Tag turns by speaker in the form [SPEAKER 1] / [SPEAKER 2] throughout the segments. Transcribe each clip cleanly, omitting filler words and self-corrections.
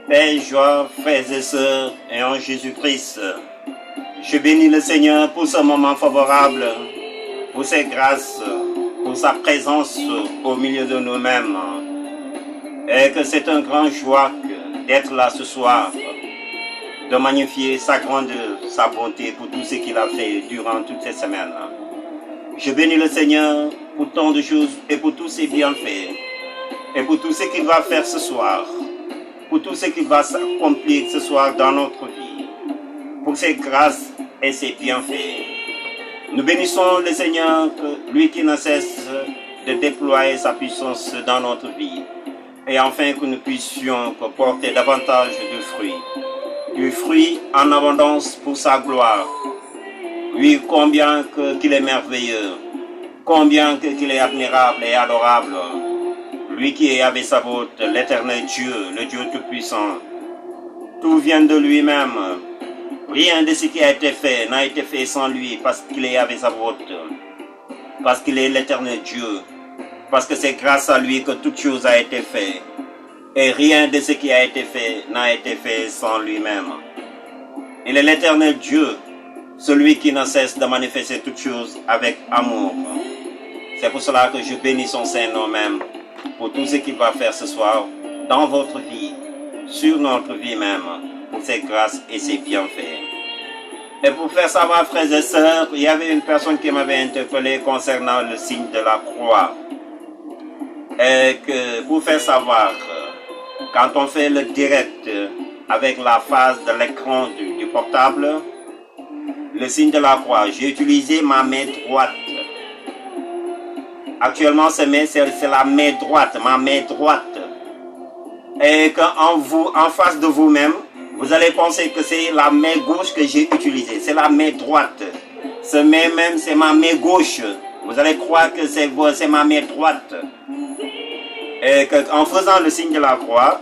[SPEAKER 1] Paix, joie, frères et sœurs, et en Jésus-Christ. Je bénis le Seigneur pour ce moment favorable, pour ses grâces, pour sa présence au milieu de nous-mêmes. Et que c'est un grand joie d'être là ce soir, de magnifier sa grandeur, sa bonté pour tout ce qu'il a fait durant toutes ces semaines. Je bénis le Seigneur pour tant de choses et pour tous ses bienfaits, et pour tout ce qu'il va faire ce soir, pour tout ce qu'il va s'accomplir ce soir dans notre vie, pour ses grâces et ses bienfaits. Nous bénissons le Seigneur, lui qui ne cesse de déployer sa puissance dans notre vie, et enfin que nous puissions porter davantage de fruits, du fruit en abondance pour sa gloire. Oui, combien qu'il est merveilleux, combien qu'il est admirable et adorable. Lui qui est avec sa voûte, l'éternel Dieu, le Dieu Tout-Puissant. Tout vient de lui-même. Rien de ce qui a été fait n'a été fait sans lui, parce qu'il est avec sa voûte, parce qu'il est l'éternel Dieu, parce que c'est grâce à lui que toute chose a été faite. Et rien de ce qui a été fait n'a été fait sans lui-même. Il est l'éternel Dieu, celui qui ne cesse de manifester toutes choses avec amour. C'est pour cela que je bénis son Saint-Nom même, pour tout ce qu'il va faire ce soir dans votre vie, sur notre vie même, pour ses grâces et ses bienfaits. Et pour faire savoir, frères et sœurs, il y avait une personne qui m'avait interpellé concernant le signe de la croix. Et que pour faire savoir, quand on fait le direct avec la phase de l'écran du portable, le signe de la croix, j'ai utilisé ma main droite. Actuellement, c'est la main droite, ma main droite. Et en face de vous-même, vous allez penser que c'est la main gauche que j'ai utilisée. C'est la main droite. Ce même, c'est ma main gauche. Vous allez croire que c'est ma main droite. Et en faisant le signe de la croix,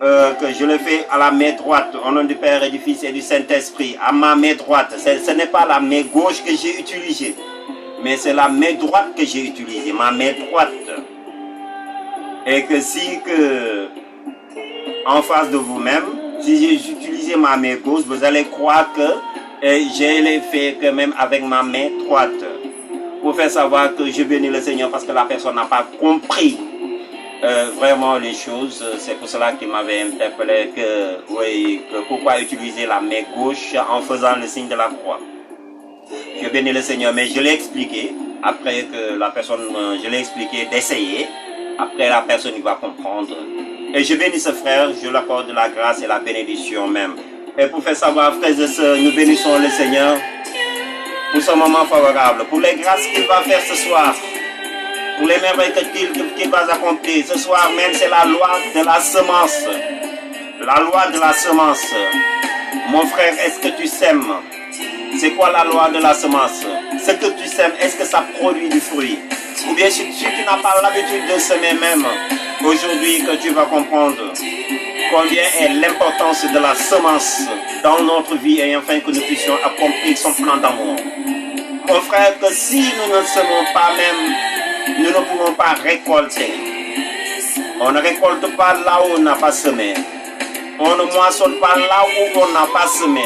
[SPEAKER 1] que je le fais à la main droite, au nom du Père et du Fils et du Saint-Esprit, à ma main droite. Ce n'est pas la main gauche que j'ai utilisée, mais c'est la main droite que j'ai utilisée, ma main droite. Et que en face de vous-même, si j'ai utilisé ma main gauche, vous allez croire que je l'ai fait quand même avec ma main droite. Pour faire savoir que je bénis le Seigneur parce que la personne n'a pas compris vraiment les choses. C'est pour cela qu'il m'avait interpellé que pourquoi utiliser la main gauche en faisant le signe de la croix. Je bénis le Seigneur, mais je l'ai expliqué, après que la personne, je l'ai expliqué d'essayer, après la personne il va comprendre. Et je bénis ce frère, je lui accorde la grâce et la bénédiction même. Et pour faire savoir, frères et sœurs, nous bénissons le Seigneur pour ce moment favorable, pour les grâces qu'il va faire ce soir, pour les merveilles qu'il va accomplir. Ce soir même, c'est la loi de la semence. La loi de la semence. Mon frère, est-ce que tu sèmes? C'est quoi la loi de la semence? Ce que tu sèmes, est-ce que ça produit du fruit? Ou bien si tu n'as pas l'habitude de semer même, aujourd'hui que tu vas comprendre combien est l'importance de la semence dans notre vie et enfin que nous puissions accomplir son plan d'amour. Mon frère, que si nous ne semons pas même, nous ne pouvons pas récolter. On ne récolte pas là où on n'a pas semé. On ne moissonne pas là où on n'a pas semé.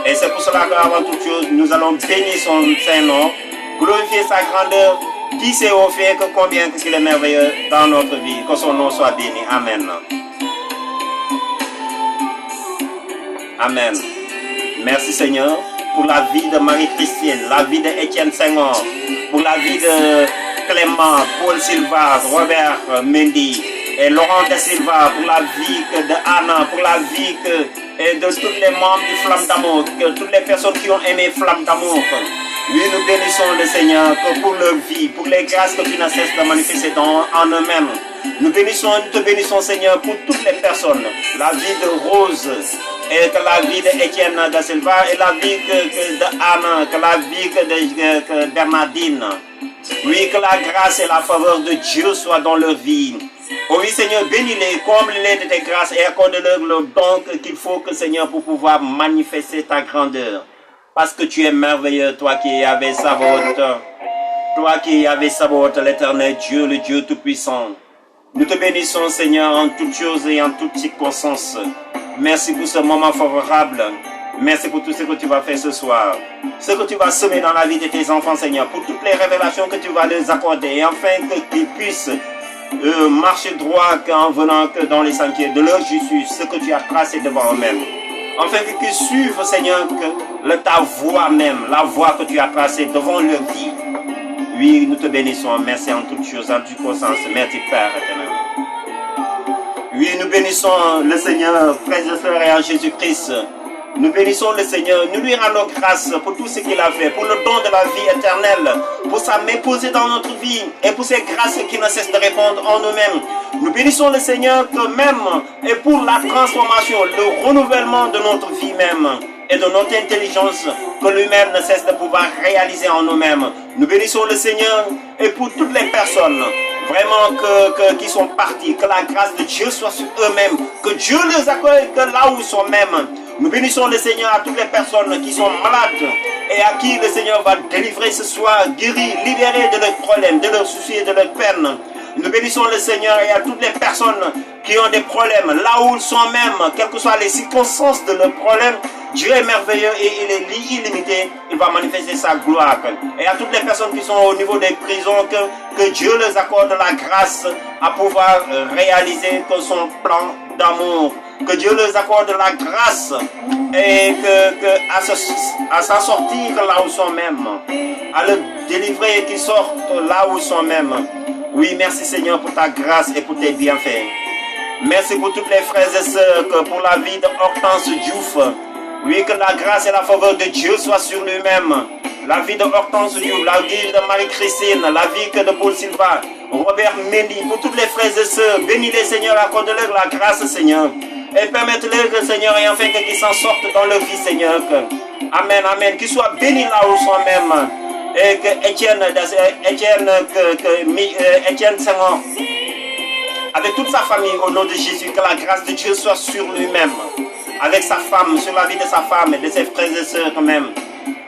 [SPEAKER 1] Et c'est pour cela qu'avant toute chose, nous allons bénir son Saint-Nom, glorifier sa grandeur, qui sait au fait que combien qu'il est merveilleux dans notre vie, que son nom soit béni. Amen. Amen. Merci Seigneur pour la vie de Marie-Christine, la vie d'Étienne Senghor, pour la vie de Clément, Paul Silva, Robert Mendy et Laurent de Silva, pour la vie de Anna, pour la vie de tous les membres du Flamme d'Amour, que toutes les personnes qui ont aimé Flamme d'Amour. Oui, nous bénissons le Seigneur que pour leur vie, pour les grâces que tu ne cesses de manifester en eux-mêmes. Nous te bénissons Seigneur pour toutes les personnes, la vie de Rose, et que la vie d'Étienne da Silva, et la vie de Anna, que la vie de Bernardine. Oui, que la grâce et la faveur de Dieu soient dans leur vie. Oh oui Seigneur, bénis-les, comble-les de tes grâces et accorde-leur le don qu'il faut que Seigneur pour pouvoir manifester ta grandeur. Parce que tu es merveilleux, toi qui avais Sabaoth, toi qui avais Sabaoth, l'éternel Dieu, le Dieu Tout-Puissant. Nous te bénissons, Seigneur, en toutes choses et en toutes circonstances. Merci pour ce moment favorable. Merci pour tout ce que tu vas faire ce soir. Ce que tu vas semer dans la vie de tes enfants, Seigneur. Pour toutes les révélations que tu vas leur accorder. Et afin qu'ils puissent marcher droit en venant dans les sentiers de leur Jésus. Ce que tu as tracé devant eux-mêmes. Afin qu'ils puissent suivre, Seigneur, ta voie même. La voie que tu as tracée devant leur vie. Oui, nous te bénissons. Merci en toutes choses, en toute conscience. Merci, Père éternel. Oui, nous bénissons le Seigneur, frères et sœurs, et en Jésus-Christ. Nous bénissons le Seigneur, nous lui rendons grâce pour tout ce qu'il a fait, pour le don de la vie éternelle, pour sa main posée dans notre vie et pour ses grâces qui ne cessent de répondre en nous-mêmes. Nous bénissons le Seigneur que même et pour la transformation, le renouvellement de notre vie même et de notre intelligence que lui-même ne cesse de pouvoir réaliser en nous-mêmes. Nous bénissons le Seigneur et pour toutes les personnes vraiment qui sont partis, que la grâce de Dieu soit sur eux-mêmes, que Dieu les accueille que là où ils sont même. Nous bénissons le Seigneur à toutes les personnes qui sont malades et à qui le Seigneur va délivrer ce soir, guérir, libérer de leurs problèmes, de leurs soucis et de leurs peines. Nous bénissons le Seigneur et à toutes les personnes qui ont des problèmes, là où ils sont même, quelles que soient les circonstances de leurs problèmes. Dieu est merveilleux et il est illimité. Il va manifester sa gloire. Et à toutes les personnes qui sont au niveau des prisons, que Dieu les accorde la grâce à pouvoir réaliser que son plan d'amour. Que Dieu les accorde la grâce et à s'en sortir là où ils sont même. À le délivrer et qu'ils sortent là où ils sont même. Oui, merci Seigneur pour ta grâce et pour tes bienfaits. Merci pour toutes les frères et sœurs, que pour la vie de Hortense Diouf. Oui, que la grâce et la faveur de Dieu soient sur lui-même. La vie de Hortense Diouf, la vie de Marie-Christine, la vie de Paul Silva, Robert Mendy, pour toutes les frères et sœurs, bénis-les Seigneur, accorde-leur la grâce Seigneur. Et permette-leur, Seigneur, et enfin qu'ils s'en sortent dans leur vie, Seigneur. Amen, amen. Qu'ils soient bénis là où ils sont même. Et que Étienne Senghor, avec toute sa famille, au nom de Jésus, que la grâce de Dieu soit sur lui-même. Avec sa femme, sur la vie de sa femme et de ses frères et sœurs même.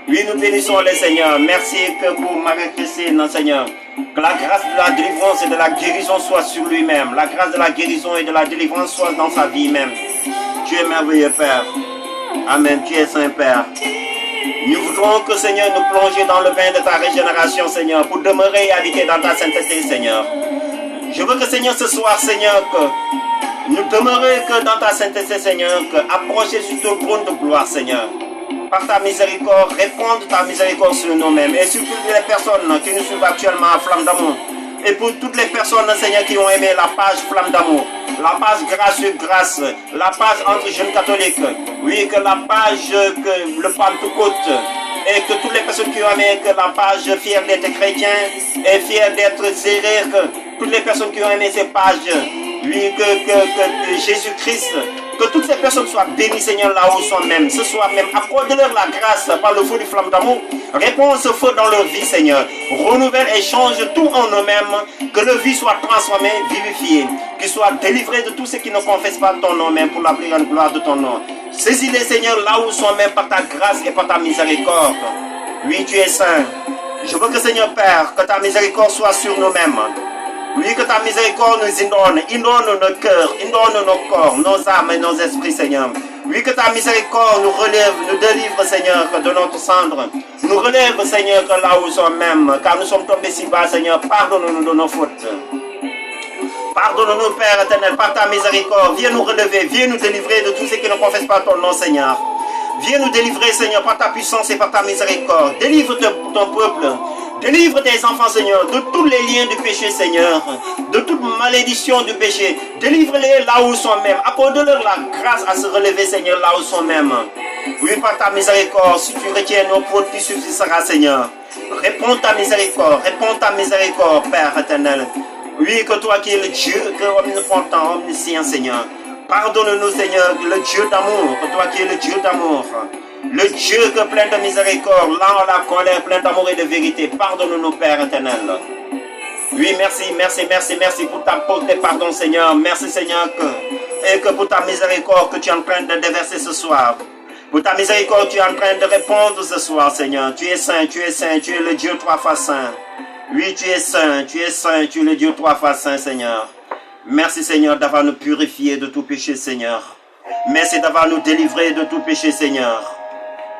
[SPEAKER 1] Oui, nous bénissons le Seigneur. Merci que pour Marie-Christine, Seigneur. Que la grâce de la délivrance et de la guérison soit sur lui-même. La grâce de la guérison et de la délivrance soit dans sa vie même. Tu es merveilleux, Père. Amen. Tu es Saint, Père. Nous voudrons que, Seigneur, nous plonger dans le bain de ta régénération, Seigneur, pour demeurer et habiter dans ta sainteté, Seigneur. Je veux que, Seigneur, ce soir, Seigneur, que nous demeurions que dans ta sainteté, Seigneur, que approcher sur ton trône de gloire, Seigneur. Par ta miséricorde, répondre ta miséricorde sur nous-mêmes et sur toutes les personnes qui nous suivent actuellement à Flamme d'Amour. Et pour toutes les personnes, Seigneur, qui ont aimé la page Flamme d'Amour, la page Grâce sur Grâce, la page Entre Jeunes Catholiques, oui, que la page que le Pentecôte, et que toutes les personnes qui ont aimé que la page Fier d'être chrétien et fier d'être sérieux, que toutes les personnes qui ont aimé ces pages, oui, que Jésus-Christ, que toutes ces personnes soient bénies, Seigneur, là où ils sont même. Ce soir même, accorde-leur la grâce par le feu du Flamme d'Amour. Réponds ce feu dans leur vie, Seigneur. Renouvelle et change tout en eux-mêmes. Que leur vie soit transformée, vivifiée. Qu'ils soient délivrés de tout ce qui ne confesse pas ton nom même pour la plus grande gloire de ton nom. Saisis-les, Seigneur, là où ils sont même par ta grâce et par ta miséricorde. Oui, tu es saint. Je veux que, Seigneur Père, que ta miséricorde soit sur nous-mêmes. Oui, que ta miséricorde nous inonde nos cœurs, inonde nos corps, nos âmes et nos esprits, Seigneur. Oui, que ta miséricorde nous relève, nous délivre, Seigneur, de notre cendre. Nous relève, Seigneur, là où nous sommes même, car nous sommes tombés si bas, Seigneur. Pardonne-nous de nos fautes. Pardonne-nous, Père éternel, par ta miséricorde. Viens nous relever, viens nous délivrer de tout ce qui ne confesse pas ton nom, Seigneur. Viens nous délivrer, Seigneur, par ta puissance et par ta miséricorde. Délivre ton peuple. Délivre tes enfants, Seigneur, de tous les liens du péché, Seigneur, de toute malédiction du péché. Délivre-les là où ils sont même. Accorde-leur la grâce à se relever, Seigneur, là où ils sont même. Oui, par ta miséricorde, si tu retiens nos fautes, tu subsisteras, Seigneur. Réponds ta miséricorde, Père éternel. Oui, que toi qui es le Dieu, que omnipotent, omniscient, Seigneur. Pardonne-nous, Seigneur, le Dieu d'amour, que toi qui es le Dieu d'amour. Le Dieu que plein de miséricorde, lent à la colère, plein d'amour et de vérité. Pardonne-nous, Père éternel. Oui, merci pour ta porte et pardon, Seigneur. Merci, Seigneur, et que pour ta miséricorde que tu es en train de déverser ce soir. Pour ta miséricorde, tu es en train de répondre ce soir, Seigneur. Tu es saint, tu es le Dieu trois fois saint. Oui, tu es saint, tu es le Dieu trois fois saint, Seigneur. Merci Seigneur d'avoir nous purifié de tout péché Seigneur. Merci d'avoir nous délivré de tout péché Seigneur.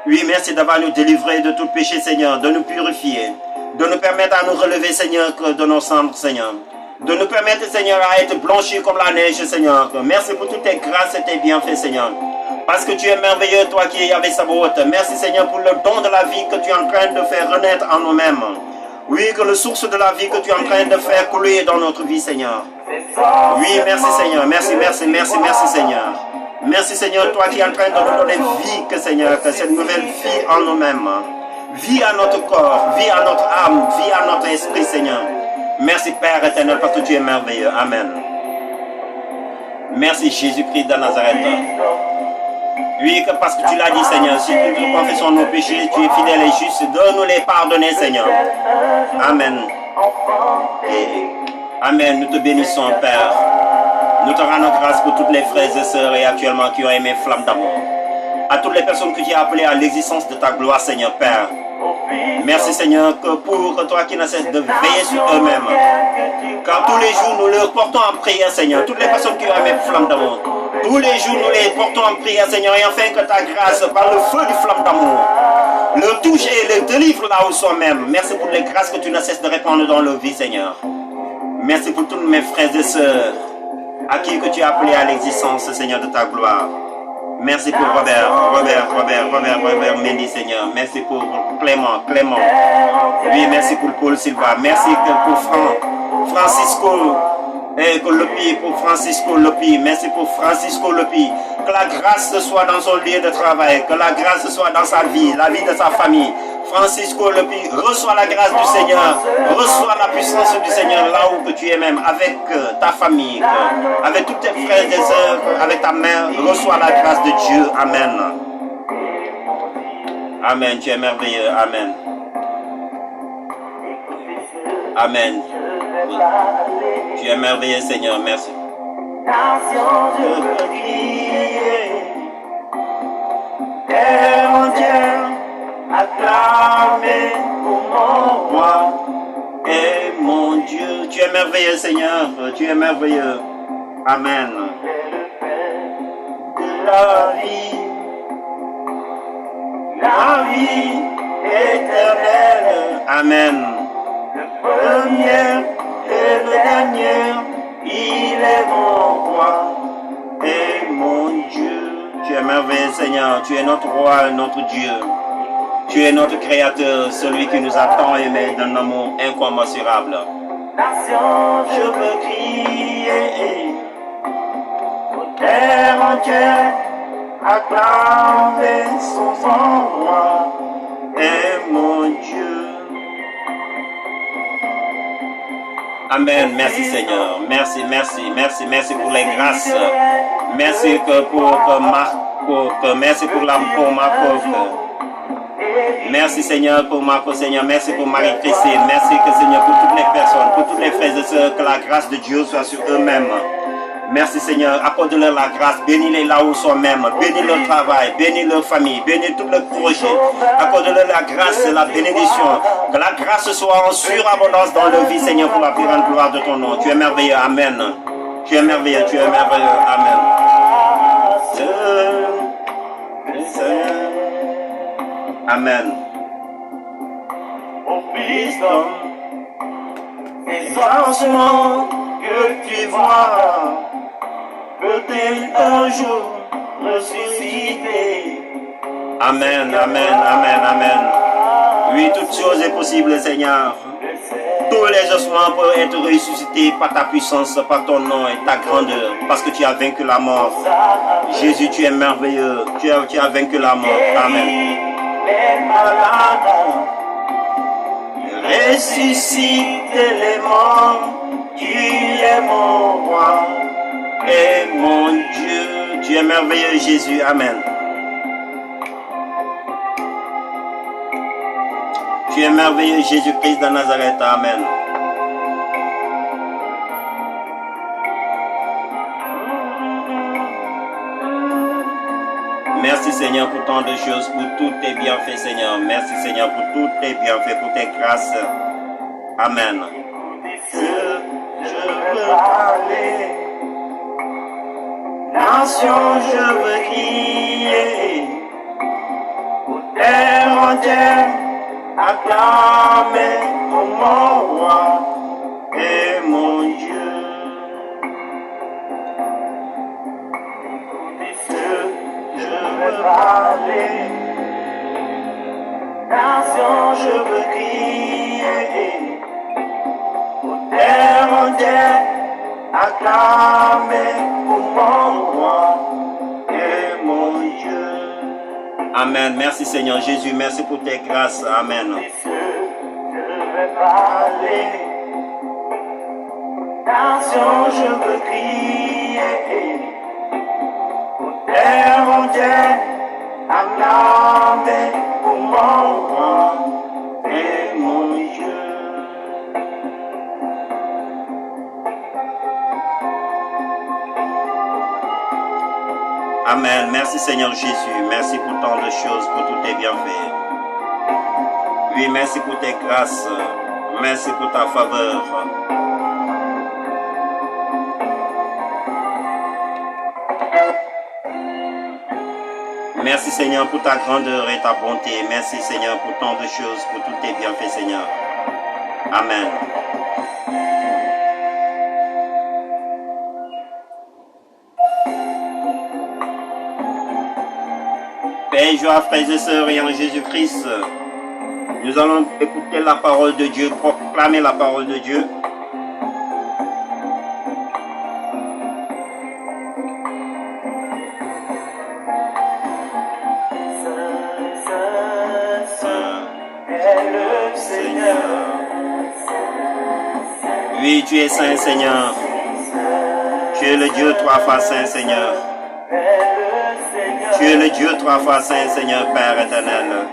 [SPEAKER 1] Oui, merci d'avoir nous délivré de tout péché Seigneur, de nous purifier, de nous permettre à nous relever Seigneur de nos cendres Seigneur. De nous permettre Seigneur à être blanchis comme la neige Seigneur. Merci pour toutes tes grâces et tes bienfaits Seigneur. Parce que tu es merveilleux toi qui es Yahvé Sabaoth. Merci Seigneur pour le don de la vie que tu es en train de faire renaître en nous-mêmes. Oui, que le source de la vie que tu es en train de faire couler dans notre vie Seigneur. Oui, merci Seigneur, merci Seigneur. Merci Seigneur, toi qui es en train de nous donner vie, que Seigneur, que cette nouvelle vie en nous-mêmes, vie à notre corps, vie à notre âme, vie à notre esprit Seigneur. Merci Père éternel parce que tu es merveilleux. Amen. Merci Jésus-Christ de Nazareth. Oui, que parce que tu l'as dit Seigneur, si nous confessons nos péchés, tu es fidèle et juste, de nous les pardonner Seigneur. Amen. Et Amen, nous te bénissons Père. Nous te rendons grâce pour toutes les frères et sœurs et actuellement qui ont aimé flamme d'amour. À toutes les personnes que tu as appelées à l'existence de ta gloire Seigneur Père. Merci Seigneur que pour toi qui ne cesse de veiller sur eux-mêmes. Car tous les jours nous leur portons en prière Seigneur. Toutes les personnes qui ont aimé flamme d'amour. Tous les jours nous les portons en prière Seigneur. Et enfin que ta grâce par le feu du flamme d'amour leur touche et les délivre là où ils sont même. Merci pour les grâces que tu ne cesses de répandre dans leur vie Seigneur. Merci pour tous mes frères et sœurs à qui que tu as appelé à l'existence Seigneur de ta gloire. Merci pour Robert Mendy Seigneur. Merci pour Clément. Oui, merci pour Paul Silva. Merci pour Francisco Lopi, pour Francisco Lopi. Merci pour Francisco Lopi. Que la grâce soit dans son lieu de travail. Que la grâce soit dans sa vie, la vie de sa famille. Francisco Lopi, reçois la grâce du Seigneur. Reçois la puissance du Seigneur là où que tu es même. Avec ta famille, avec tous tes frères et sœurs, avec ta mère. Reçois la grâce de Dieu. Amen. Amen. Tu es merveilleux. Amen. Amen. Oui. Tu es merveilleux, Seigneur. Merci. Je veux crier, terre entière, acclamer pour mon roi et mon Dieu. Tu es merveilleux, Seigneur. Tu es merveilleux. Amen. De la vie éternelle. Amen. Le premier et le dernier, il est mon roi et mon Dieu. Tu es merveilleux Seigneur, tu es notre roi, notre Dieu. Tu es notre créateur, celui qui nous a tant aimés d'un amour incommensurable. Je veux crier, terre entière, acclamer son roi et mon Dieu. Amen. Merci Seigneur. Merci pour les grâces. Merci pour Marco. Merci pour Marco. Merci Seigneur pour Marco Seigneur. Merci pour Marie-Christine. Merci que Seigneur pour toutes les personnes, pour tous les frères et sœurs, que la grâce de Dieu soit sur eux-mêmes. Merci Seigneur, accorde-leur la grâce, bénis-les là où ils sont même, bénis leur travail, bénis leur famille, bénis tout le projet, accorde-leur la grâce et la bénédiction, que la grâce soit en surabondance dans leur vie Seigneur pour la plus grande gloire de ton nom. Tu es merveilleux, Amen. Tu es merveilleux, Amen. Amen. Au Fils d'homme, les changements que tu vois, peut-être un jour ressusciter. Amen. Oui, toute chose est possible, Seigneur. Tous les ossements peuvent être ressuscités par ta puissance, par ton nom et ta grandeur, parce que tu as vaincu la mort. Jésus, tu es merveilleux. Tu as vaincu la mort. Amen. Les malades, ressuscite les morts. Tu es mon roi et mon Dieu. Tu es merveilleux, Jésus. Amen. Tu es merveilleux, Jésus-Christ de Nazareth. Amen. Merci Seigneur pour tant de choses, pour tous tes bienfaits Seigneur. Merci Seigneur pour tous tes bienfaits, pour tes grâces. Amen. Je veux parler Nation, je veux crier, terre entière, acclamer mon roi et mon Dieu. Des cieux, je veux parler, nation, je veux crier, terre entière, acclamer pour mon roi et mon Dieu. Amen. Merci Seigneur Jésus. Merci pour tes grâces. Amen. Je vais parler. Nation, je veux crier. Terre entière, acclamer pour mon roi et mon Dieu. Amen. Merci Seigneur Jésus. Merci pour tant de choses, pour tous tes bienfaits. Oui, merci pour tes grâces. Merci pour ta faveur. Merci Seigneur pour ta grandeur et ta bonté. Merci Seigneur pour tant de choses, pour tous tes bienfaits Seigneur. Amen. Paix et joie, frères et sœurs, et en Jésus-Christ, nous allons écouter la parole de Dieu, proclamer la parole de Dieu. Oui, tu es saint, Seigneur. Tu es le Dieu trois fois saint, Seigneur. Tu es le Dieu trois fois saint, Seigneur, Père éternel.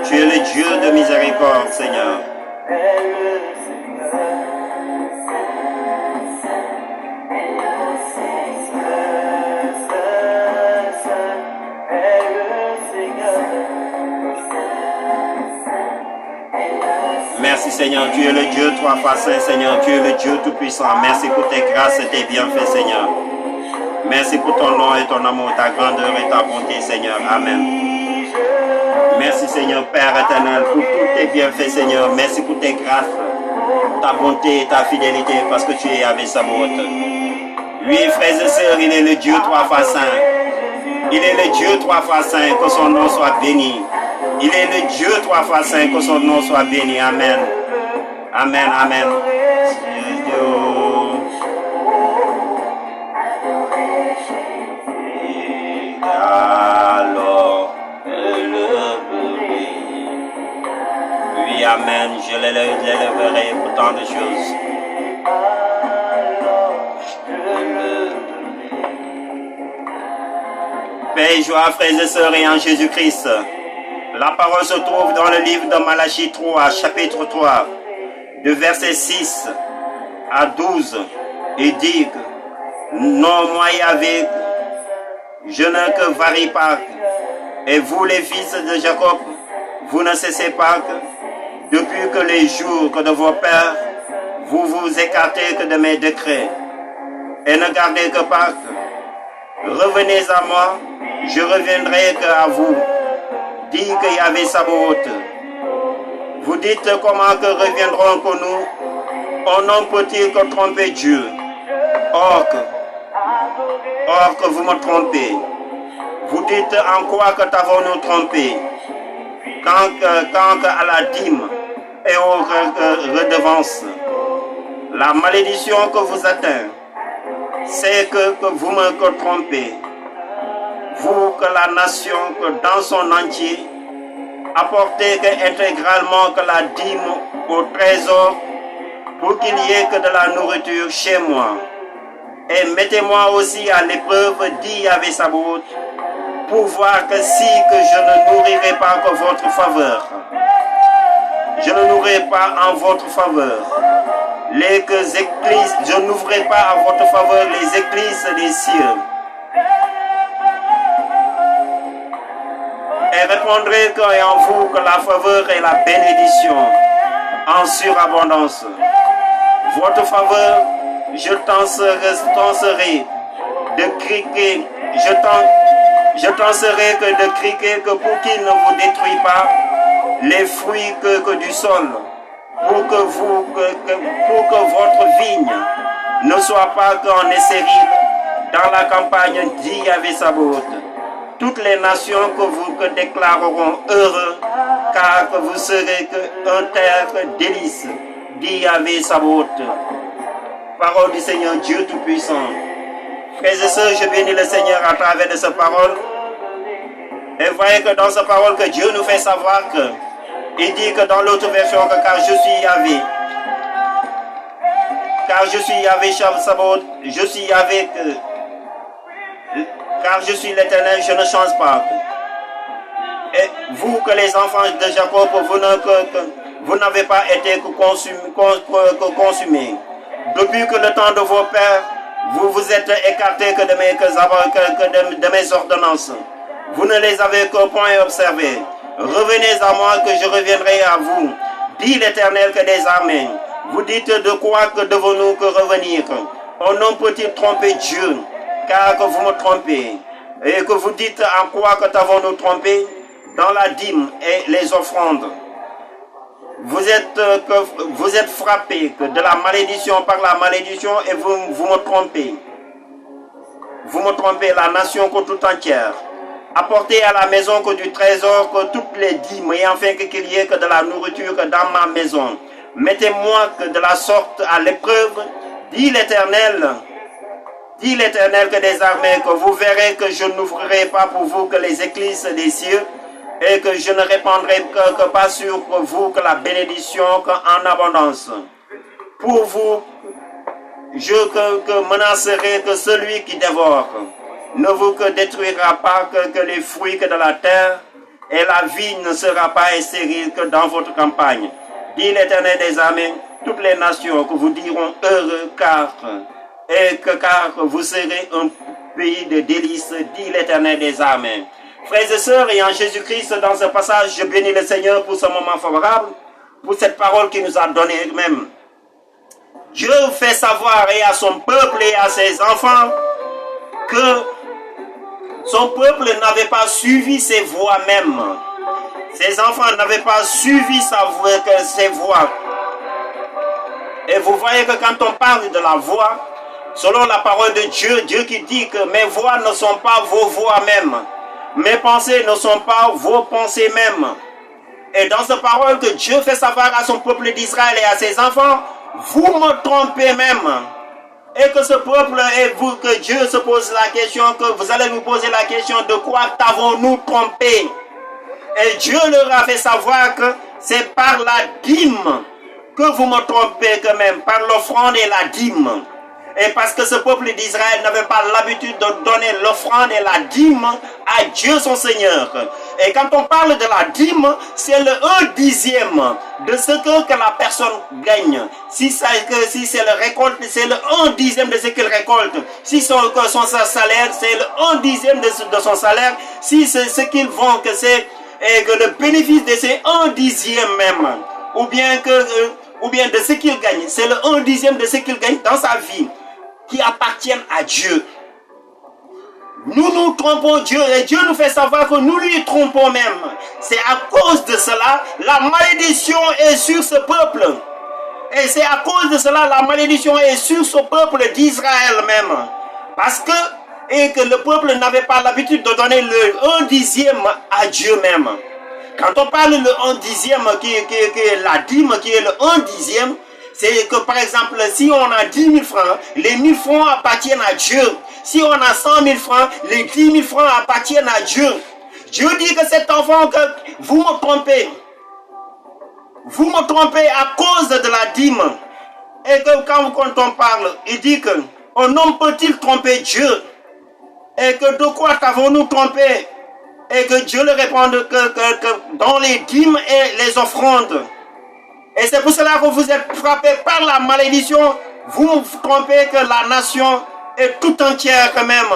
[SPEAKER 1] Tu es le Dieu de miséricorde, Seigneur. Merci Seigneur, tu es le Dieu trois fois saint, Seigneur. Tu es le Dieu tout-puissant. Merci pour tes grâces et tes bienfaits, Seigneur. Merci pour ton nom et ton amour, ta grandeur et ta bonté, Seigneur. Amen. Merci, Seigneur, Père éternel, pour tous tes bienfaits, Seigneur. Merci pour tes grâces, ta bonté et ta fidélité, parce que tu es avec Sabaoth. Lui, frères et sœurs, il est le Dieu trois fois saint. Il est le Dieu trois fois saint, que son nom soit béni. Il est le Dieu trois fois saint, que son nom soit béni. Amen. Amen, amen. Alors, oui, amen, je l'élèverai pour tant de choses. Paix et joie, frères et sœurs, et en Jésus-Christ. La parole se trouve dans le livre de Malachie 3, chapitre 3, de verset 6 à 12, et dit que non, moi Yahvé, je ne que varie pas, et vous les fils de Jacob, vous ne cessez pas que, depuis que les jours que de vos pères, vous vous écartez que de mes décrets, et ne gardez que pas que, revenez à moi, je reviendrai que à vous, dit que Yahvé Sabaoth. Vous dites comment que reviendront que nous, on n'en peut-il que tromper Dieu, or que vous me trompez. Vous dites en quoi que t'avons-nous trompé, quand à la dîme et aux redevances. La malédiction que vous atteint, c'est que vous me trompez. Vous que la nation, que dans son entier, apportez que intégralement que la dîme au trésor, pour qu'il n'y ait que de la nourriture chez moi. Et mettez-moi aussi à l'épreuve, dit Yahvé Sabaoth, pour voir que si que je ne nourrirai pas que votre faveur, je ne nourrirai pas en votre faveur les églises, je n'ouvrirai pas à votre faveur les églises des cieux. Et répondrai qu'en vous que la faveur et la bénédiction en surabondance. Votre faveur je t'enserai de crier, je t'enserai que de crier que pour qu'il ne vous détruise pas les fruits que du sol, pour que votre vigne ne soit pas qu'en stérile dans la campagne, dit Yahvé Sabaoth. Toutes les nations que déclareront heureux, car que vous serez qu'un terre délice, dit Yahvé Sabaoth. Parole du Seigneur Dieu Tout-Puissant. Frères et sœurs, je bénis le Seigneur à travers de cette parole. Et voyez que dans cette parole que Dieu nous fait savoir que, il dit que dans l'autre version que car je suis Yahvé. Car je suis Yahvé Sabaoth, je suis Yahvé car je suis l'Éternel, je ne change pas. Et vous que les enfants de Jacob, vous n'avez pas été consumés. Depuis que le temps de vos pères, vous vous êtes écartés que de mes ordonnances. Vous ne les avez que point observées. Revenez à moi que je reviendrai à vous, dit l'Éternel que des armées. Vous dites de quoi que devons-nous que revenir? On ne peut-il tromper Dieu, car que vous me trompez. Et que vous dites en quoi que t'avons-nous trompé? Dans la dîme et les offrandes. Vous êtes frappés de la malédiction par la malédiction et vous me trompez. Vous me trompez, la nation tout entière. Apportez à la maison que du trésor, que toutes les dîmes, et enfin qu'il y ait que de la nourriture dans ma maison. Mettez-moi que de la sorte à l'épreuve, dit l'Éternel que des armées, que vous verrez que je n'ouvrirai pas pour vous que les écluses des cieux, et que je ne répandrai que pas sur vous que la bénédiction qu'en abondance. Pour vous, je menacerai que celui qui dévore ne vous que détruira pas que les fruits que de la terre, et la vie ne sera pas stérile que dans votre campagne. Dit l'Éternel des armées, toutes les nations que vous diront heureux car vous serez un pays de délices, dit l'Éternel des armées. Frères et sœurs, et en Jésus-Christ, dans ce passage, je bénis le Seigneur pour ce moment favorable, pour cette parole qu'il nous a donnée même. Dieu fait savoir et à son peuple et à ses enfants que son peuple n'avait pas suivi ses voies même. Ses enfants n'avaient pas suivi ses voies. Et vous voyez que quand on parle de la voie, selon la parole de Dieu, Dieu qui dit que mes voies ne sont pas vos voies même. Mes pensées ne sont pas vos pensées même. Et dans cette parole que Dieu fait savoir à son peuple d'Israël et à ses enfants, vous me trompez même. Et que ce peuple et vous, que Dieu se pose la question, que vous allez nous poser la question de quoi t'avons-nous trompé? Et Dieu leur a fait savoir que c'est par la dîme que vous me trompez quand même, par l'offrande et la dîme. Et parce que ce peuple d'Israël n'avait pas l'habitude de donner l'offrande et la dîme à Dieu son Seigneur. Et quand on parle de la dîme, c'est le 1/10 de ce que la personne gagne. Si c'est le récolte, c'est le 1/10 de ce qu'il récolte. Si son salaire, c'est le 1/10 de son salaire. Si c'est ce qu'il vend, que c'est que le bénéfice de ces 1/10 même, ou bien de ce qu'il gagne, c'est le 1/10 de ce qu'il gagne dans sa vie, qui appartiennent à Dieu. Nous nous trompons Dieu et Dieu nous fait savoir que nous lui trompons même. C'est à cause de cela, la malédiction est sur ce peuple. Et c'est à cause de cela, la malédiction est sur ce peuple d'Israël même. Parce que le peuple n'avait pas l'habitude de donner le 1/10 à Dieu même. Quand on parle le 1/10 qui est la dîme, qui est le 1/10, c'est que par exemple, si on a 10 000 francs, les 1000 francs appartiennent à Dieu. Si on a 100 000 francs, les 10 000 francs appartiennent à Dieu. Dieu dit que cet enfant, que vous me trompez. Vous me trompez à cause de la dîme. Et que quand on parle, il dit que un homme peut-il tromper Dieu? Et que de quoi t'avons-nous trompé? Et que Dieu le réponde que dans les dîmes et les offrandes. Et c'est pour cela que vous êtes frappés par la malédiction. Vous vous trompez que la nation est tout entière quand même.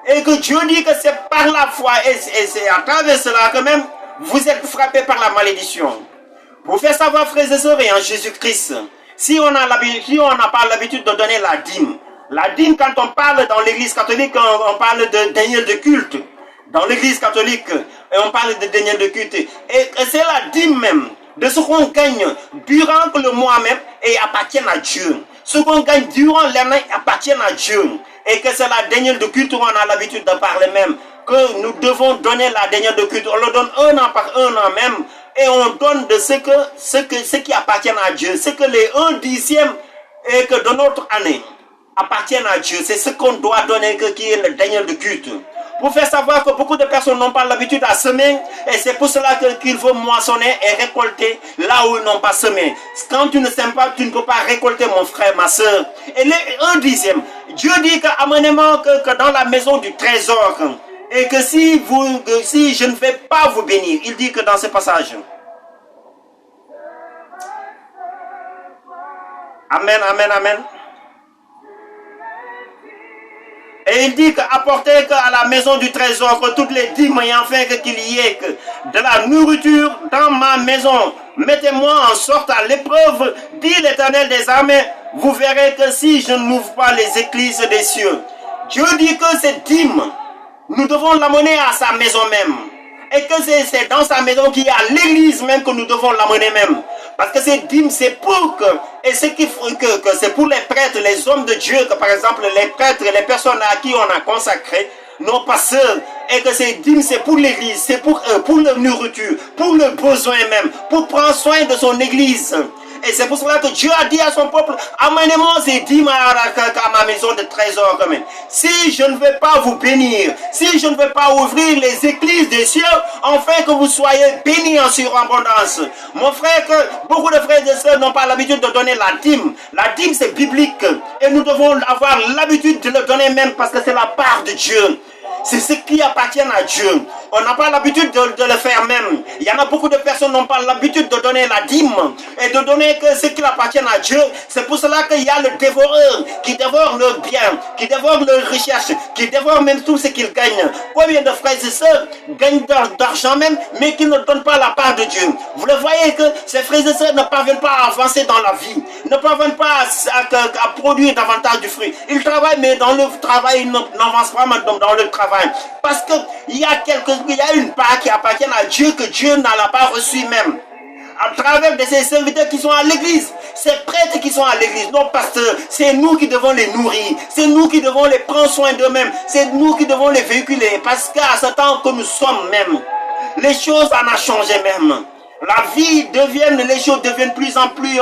[SPEAKER 1] Et que Dieu dit que c'est par la foi. Et c'est à travers cela quand même, vous êtes frappés par la malédiction. Vous faites savoir, frères et sœurs, et en Jésus-Christ, Si on n'a pas l'habitude de donner la dîme, quand on parle dans l'église catholique, on parle de denier de culte. Dans l'église catholique, on parle de denier de culte. Et c'est la dîme même de ce qu'on gagne durant le mois même et appartient à Dieu. Ce qu'on gagne durant l'année appartient à Dieu. Et que c'est la denier de culte où on a l'habitude de parler même. Que nous devons donner la denier de culte. On le donne un an par un an même. Et on donne de ce qui appartient à Dieu. C'est que les 1/10 et que de notre année appartiennent à Dieu. C'est ce qu'on doit donner qui est le denier de culte. Pour faire savoir que beaucoup de personnes n'ont pas l'habitude à semer. Et c'est pour cela qu'il faut moissonner et récolter là où ils n'ont pas semé. Quand tu ne sèmes pas, tu ne peux pas récolter, mon frère, ma soeur. Et les 1/10, Dieu dit qu'amenez-moi que dans la maison du trésor. Et que si je ne vais pas vous bénir, il dit que dans ce passage. Amen, amen, amen. Et il dit qu'apportez à la maison du trésor que toutes les dîmes et enfin qu'il y ait de la nourriture dans ma maison. Mettez-moi en sorte à l'épreuve, dit l'Éternel des armées. Vous verrez que si je n'ouvre pas les écluses des cieux. Dieu dit que cette dîme, nous devons l'amener à sa maison même. Et que c'est dans sa maison qu'il y a l'église même que nous devons l'amener même. Parce que cette dîme, c'est pour que, et ce qui que c'est pour les prêtres, les hommes de Dieu, que par exemple les prêtres, les personnes à qui on a consacré, nos pasteurs, et que ces dîmes, c'est pour l'église, c'est pour eux, pour leur nourriture, pour le besoin même, pour prendre soin de son église. Et c'est pour cela que Dieu a dit à son peuple, amenez-moi ces dîmes à ma maison de trésor quand même. Si je ne vais pas vous bénir, si je ne vais pas ouvrir les églises des cieux, afin que vous soyez bénis en surabondance. Mon frère, que beaucoup de frères et sœurs n'ont pas l'habitude de donner la dîme. La dîme, c'est biblique. Et nous devons avoir l'habitude de le donner même parce que c'est la part de Dieu. C'est ce qui appartient à Dieu. On n'a pas l'habitude de le faire même. Il y en a beaucoup de personnes qui n'ont pas l'habitude de donner la dîme et de donner que ce qui appartient à Dieu. C'est pour cela qu'il y a le dévoreur qui dévore leurs biens, qui dévore leurs richesses, qui dévore même tout ce qu'ils gagnent. Combien de frères et sœurs gagnent d'argent même, mais qui ne donnent pas la part de Dieu. Vous le voyez que ces frères et sœurs ne parviennent pas à avancer dans la vie, ne parviennent pas à produire davantage de fruits. Ils travaillent, mais dans le travail, ils n'avancent pas dans le travail. Parce qu'il y a une part qui appartient à Dieu que Dieu n'a pas reçue même. À travers de ces serviteurs qui sont à l'église, ces prêtres qui sont à l'église, nos pasteurs, c'est nous qui devons les nourrir, c'est nous qui devons les prendre soin d'eux-mêmes, c'est nous qui devons les véhiculer. Parce qu'à ce temps que nous sommes même, les choses en ont changé même. La vie les choses deviennent plus en plus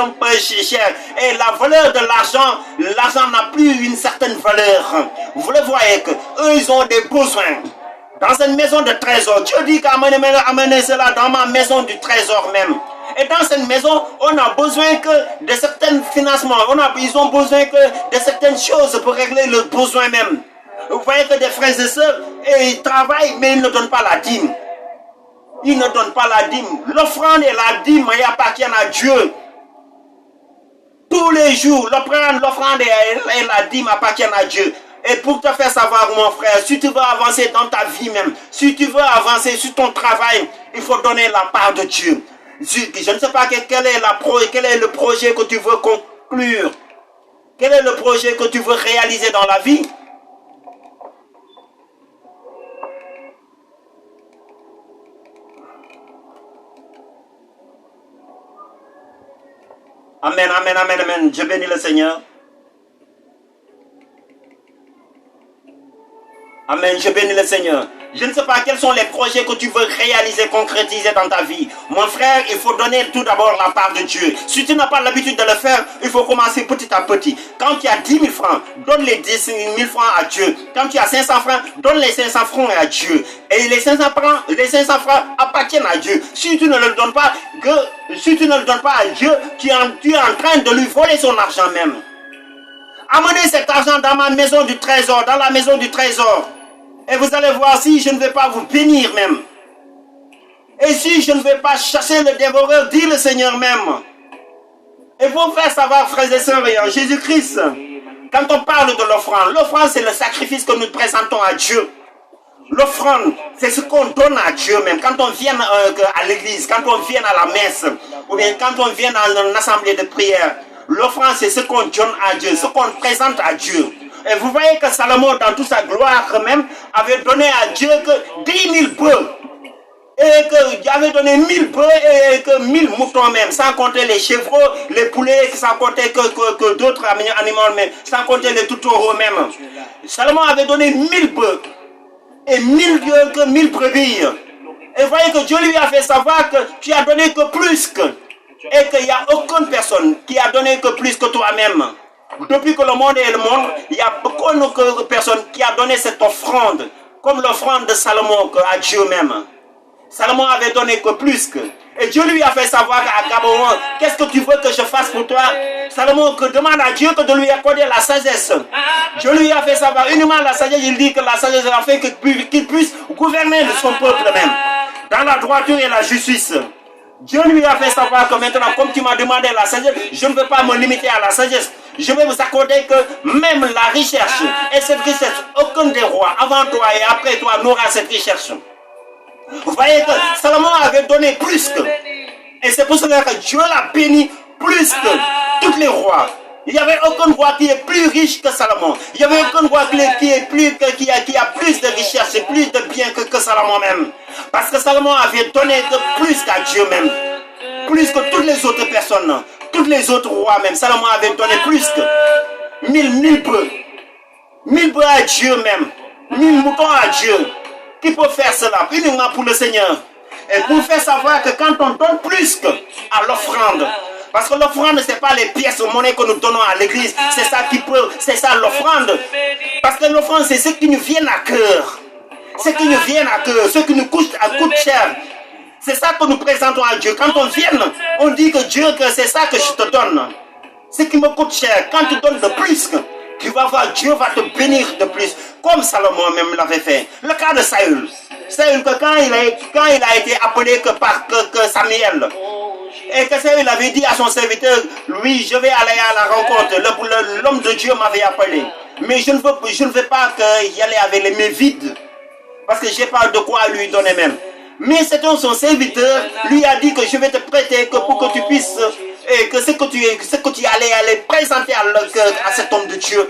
[SPEAKER 1] chères. Et la valeur de l'argent n'a plus une certaine valeur. Vous le voyez que eux, ils ont des besoins. Dans une maison de trésor, Dieu dit qu'amenez cela dans ma maison du trésor même. Et dans cette maison, on a besoin que de certains financements. Ils ont besoin que de certaines choses pour régler leurs besoins même. Vous voyez que des frères et sœurs, ils travaillent, mais ils ne donnent pas la dîme. Ils ne donnent pas la dîme. L'offrande et la dîme appartiennent à Dieu. Tous les jours, l'offrande et la dîme appartiennent à Dieu. Et pour te faire savoir, mon frère, si tu veux avancer dans ta vie même, si tu veux avancer sur ton travail, il faut donner la part de Dieu. Je ne sais pas quel est le projet que tu veux conclure. Quel est le projet que tu veux réaliser dans la vie? Amen, amen, amen, amen. Je bénis le Seigneur. Amen, je bénis le Seigneur. Je ne sais pas quels sont les projets que tu veux réaliser, concrétiser dans ta vie. Mon frère, il faut donner tout d'abord la part de Dieu. Si tu n'as pas l'habitude de le faire, il faut commencer petit à petit. Quand tu as 10 000 francs, donne les 10 000 francs à Dieu. Quand tu as 500 francs, donne les 500 francs à Dieu. Et les 500 francs appartiennent à Dieu. Si tu ne le donnes pas, à Dieu, tu es en train de lui voler son argent même. Amenez cet argent dans ma maison du trésor, dans la maison du trésor. Et vous allez voir si je ne vais pas vous bénir même. Et si je ne vais pas chasser le dévoreur, dit le Seigneur même. Et pour faire savoir, frères et sœurs, en Jésus-Christ, quand on parle de l'offrande c'est le sacrifice que nous présentons à Dieu. L'offrande, c'est ce qu'on donne à Dieu même. Quand on vient à l'église, quand on vient à la messe, ou bien quand on vient à une assemblée de prière, L'offrande, c'est ce qu'on donne à Dieu, ce qu'on présente à Dieu. Et vous voyez que Salomon, dans toute sa gloire même, avait donné à Dieu que 10 000 bœufs. Et qu'il avait donné 1000 bœufs et que 1000 moutons même, sans compter les chevreaux, les poulets, sans compter que d'autres animaux même, sans compter les toutaureaux même. Salomon avait donné 1000 bœufs et 1000 brebis. Et vous voyez que Dieu lui a fait savoir que tu as donné que plus que. Et qu'il n'y a aucune personne qui a donné que plus que toi-même. Depuis que le monde est le monde, il n'y a aucune personne qui a donné cette offrande, comme l'offrande de Salomon à Dieu même. Salomon avait donné que plus que. Et Dieu lui a fait savoir à Gabaon, qu'est-ce que tu veux que je fasse pour toi? Salomon demande à Dieu que de lui accorder la sagesse. Dieu lui a fait savoir uniquement la sagesse. Il dit que la sagesse a fait qu'il puisse gouverner de son peuple même, dans la droiture et la justice. Dieu lui a fait savoir que maintenant, comme tu m'as demandé la sagesse, je ne veux pas me limiter à la sagesse. Je vais vous accorder que même la recherche, et cette recherche, aucun des rois, avant toi et après toi, n'aura cette recherche. Vous voyez que Salomon avait donné plus que. Et c'est pour cela que Dieu l'a béni plus que tous les rois. Il n'y avait aucun roi qui est plus riche que Salomon. Il n'y avait aucun roi qui a plus de richesse et plus de biens que Salomon même. Parce que Salomon avait donné plus qu'à Dieu même. Plus que toutes les autres personnes. Tous les autres rois même. Salomon avait donné plus que 1000 bœufs. 1000 bœufs à Dieu même. 1000 moutons à Dieu. Qui peut faire cela uniquement pour le Seigneur. Et pour faire savoir que quand on donne plus que à l'offrande, parce que l'offrande, ce n'est pas les pièces de monnaie que nous donnons à l'église, c'est ça l'offrande. Parce que l'offrande, c'est ce qui nous vient à cœur. Ce qui nous vient à cœur, ce qui nous coûte cher. C'est ça que nous présentons à Dieu. Quand on vient, on dit que Dieu, que c'est ça que je te donne. Ce qui me coûte cher, quand tu donnes de plus, tu vas voir, Dieu va te bénir de plus, comme Salomon même l'avait fait. Le cas de Saül. Saül, que quand il a été appelé par Samuel, et que Saül avait dit à son serviteur, oui, je vais aller à la rencontre, l'homme de Dieu m'avait appelé, mais je ne veux pas qu'il y allait avec les mains vides, parce que je n'ai pas de quoi lui donner même. Mais c'est son serviteur lui a dit que je vais te prêter que pour que tu puisses, et que ce que tu allais présenter à cet homme de Dieu.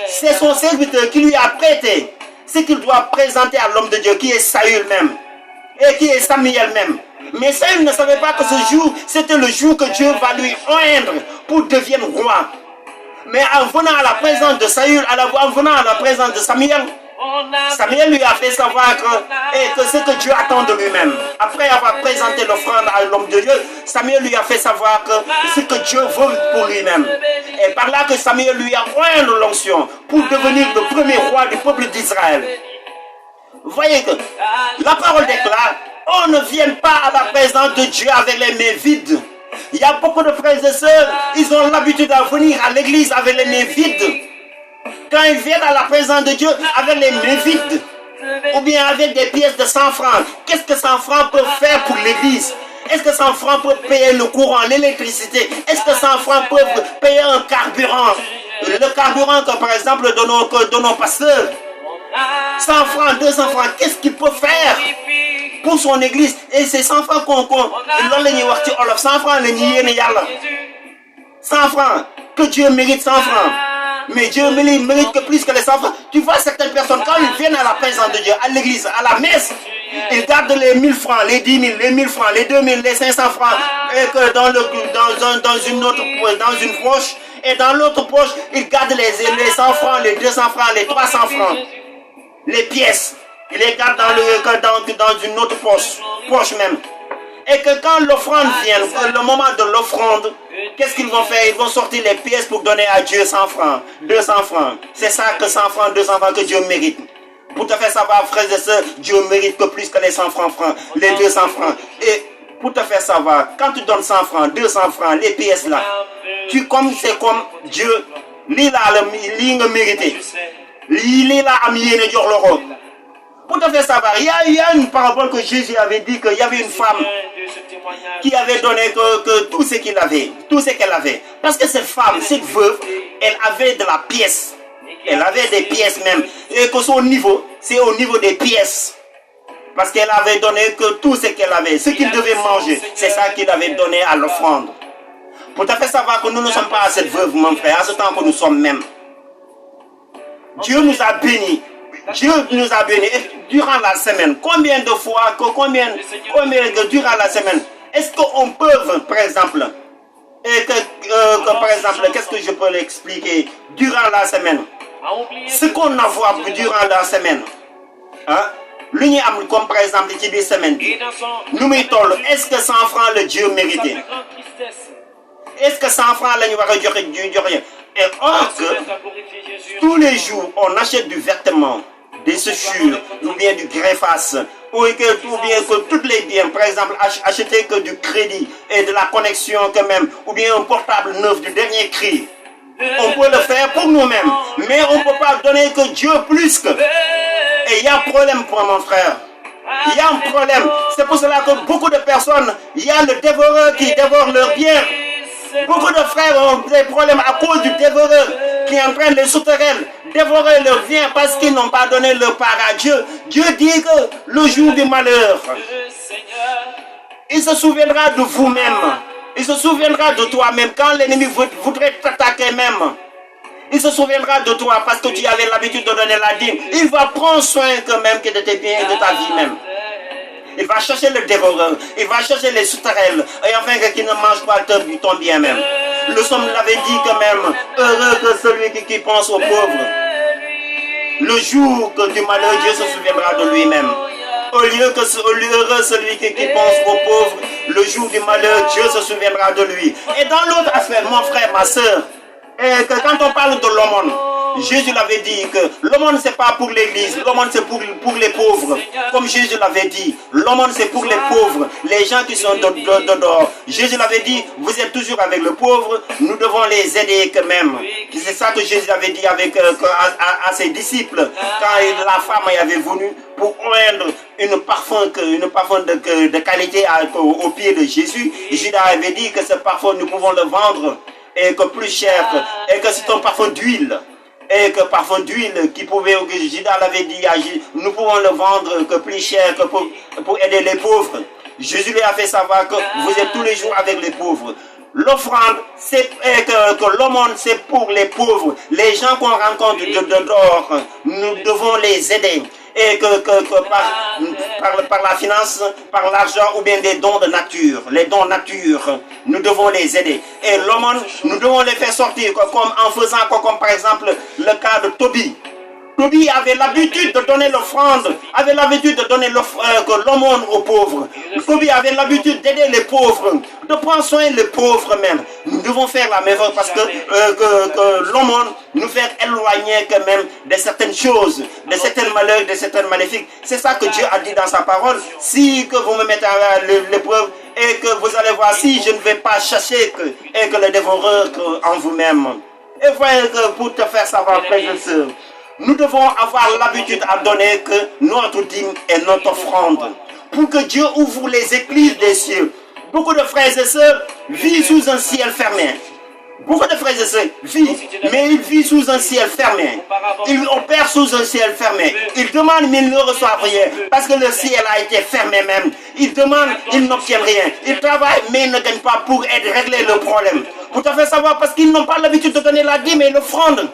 [SPEAKER 1] C'est son serviteur qui lui a prêté ce qu'il doit présenter à l'homme de Dieu, qui est Saül même, et qui est Samuel même. Mais Saül ne savait pas que ce jour, c'était le jour que Dieu va lui oindre pour devenir roi. Mais en venant à la présence de Saül, en venant à la présence de Samuel, Samuel lui a fait savoir que ce que Dieu attend de lui-même. Après avoir présenté l'offrande à l'homme de Dieu, Samuel lui a fait savoir que ce que Dieu veut pour lui-même. Et par là que Samuel lui a oint l'onction pour devenir le premier roi du peuple d'Israël. Vous voyez que la parole déclare, on ne vient pas à la présence de Dieu avec les mains vides. Il y a beaucoup de frères et sœurs, ils ont l'habitude de venir à l'église avec les mains vides. Quand ils viennent à la présence de Dieu avec les mains vides, ou bien avec des pièces de 100 francs, qu'est-ce que 100 francs peut faire pour l'église? Est-ce que 100 francs peut payer le courant, l'électricité? Est-ce que 100 francs peut payer un carburant? Le carburant que par exemple de nos pasteurs, 100 francs, 200 francs, qu'est-ce qu'il peut faire pour son église? Et c'est 100 francs 100 francs, 100 francs, que Dieu mérite 100 francs. Mais Dieu mérite que plus que les 100 francs. Tu vois certaines personnes, quand ils viennent à la présence de Dieu, à l'église, à la messe, ils gardent les 1000 francs, les 10 000, les 1000 francs, les 2000, les 500 francs, et que dans une poche, et dans l'autre poche, ils gardent les 100 francs, les 200 francs, les 300 francs, les pièces. Ils les gardent dans une autre poche même. Et que quand l'offrande vient, le moment de l'offrande, qu'est-ce qu'ils vont faire? Ils vont sortir les pièces pour donner à Dieu 100 francs, 200 francs. C'est ça que 100 francs, 200 francs que Dieu mérite. Pour te faire savoir, frères et sœurs, Dieu mérite que plus que les 100 francs, les 200 francs. Et pour te faire savoir, quand tu donnes 100 francs, 200 francs, les pièces là, c'est comme Dieu, lui là, il le mérité. Il est là à millier de l'euro. Pour te faire savoir, il y a une parabole que Jésus avait dit qu'il y avait une femme qui avait donné que tout ce qu'elle avait. Parce que cette femme, cette veuve, elle avait de la pièce. Elle avait des pièces même. Et que son niveau, c'est au niveau des pièces. Parce qu'elle avait donné que tout ce qu'elle avait, ce qu'il devait manger, c'est ça qu'il avait donné à l'offrande. Pour te faire savoir que nous ne sommes pas à cette veuve, mon frère, à ce temps que nous sommes même. Dieu nous a bénis. Dieu nous a bénis. Et durant la semaine, combien de fois, durant la semaine, est-ce qu'on peut, par exemple, par exemple, qu'est-ce que je peux l'expliquer durant la semaine? Ce qu'on a vu durant la semaine, hein? Comme par exemple, qui semaine, nous mettons, est-ce que 100 francs le Dieu méritait? Est-ce que 100 francs là, nous va rien? Et or que tous les jours, on achète du vêtement, des chaussures, ou bien du grefface, ou bien que tous les biens, par exemple, acheter que du crédit et de la connexion quand même, ou bien un portable neuf du dernier cri. On peut le faire pour nous-mêmes, mais on ne peut pas donner que Dieu plus que. Et il y a un problème pour mon frère. Il y a un problème. C'est pour cela que beaucoup de personnes, il y a le dévoreur qui dévore leurs biens. Beaucoup de frères ont des problèmes à cause du dévoreur qui est en train de les souterrainer, dévorer leurs biens parce qu'ils n'ont pas donné leur part à Dieu. Dieu dit que le jour du malheur, il se souviendra de vous-même. Il se souviendra de toi-même. Quand l'ennemi voudrait t'attaquer même, il se souviendra de toi parce que tu avais l'habitude de donner la dîme. Il va prendre soin quand même que de tes biens et de ta vie même. Il va chercher le dévoreur, il va chercher les souterrains, et enfin qu'il ne mange pas ton bien même. Le somme l'avait dit quand même, heureux que celui qui pense aux pauvres. Le jour que du malheur, Dieu se souviendra de lui-même. Heureux celui qui pense aux pauvres, le jour du malheur, Dieu se souviendra de lui. Et dans l'autre affaire, mon frère, ma soeur, quand on parle de l'aumône, Jésus l'avait dit que l'aumône c'est pas pour l'église, l'aumône c'est pour les pauvres. Comme Jésus l'avait dit, l'aumône c'est pour les pauvres, les gens qui sont dehors. Jésus l'avait dit, vous êtes toujours avec le pauvre, nous devons les aider quand même. C'est ça que Jésus avait dit à ses disciples quand la femme y avait venu pour oindre une parfum de qualité au pied de Jésus. Judas avait dit que ce parfum nous pouvons le vendre et que plus cher, et que c'est un parfum d'huile. Et que parfum d'huile qui pouvait, Judas l'avait dit, nous pouvons le vendre que plus cher que pour aider les pauvres. Jésus lui a fait savoir que vous êtes tous les jours avec les pauvres. L'offrande, c'est que l'aumône, c'est pour les pauvres. Les gens qu'on rencontre dehors, nous devons les aider. Et par la finance, par l'argent ou bien des dons de nature, les dons nature, nous devons les aider. Et l'aumône, nous devons les faire sortir comme en faisant comme par exemple le cas de Tobie. Tobie avait l'habitude de donner l'offrande, avait l'habitude de donner l'aumône aux pauvres. Tobie avait l'habitude d'aider les pauvres, de prendre soin des pauvres même. Nous devons faire la même chose parce que l'aumône nous fait éloigner quand même de certaines choses, de certains malheurs, de certaines maléfiques. C'est ça que Dieu a dit dans sa parole. Si que vous me mettez à l'épreuve et que vous allez voir si je ne vais pas chasser et que le dévoreur en vous-même. Et voilà que pour te faire savoir, frères et sœurs, nous devons avoir l'habitude à donner que notre dîme et notre offrande. Pour que Dieu ouvre les écluses des cieux. Beaucoup de frères et sœurs vivent sous un ciel fermé. Beaucoup de frères et sœurs vivent, mais ils vivent sous un ciel fermé. Ils opèrent sous un ciel fermé. Ils demandent, mais ils ne reçoivent rien. Parce que le ciel a été fermé même. Ils demandent, ils n'obtiennent rien. Ils travaillent, mais ils ne gagnent pas pour régler le problème. Pour te faire savoir, parce qu'ils n'ont pas l'habitude de donner la dîme et l'offrande.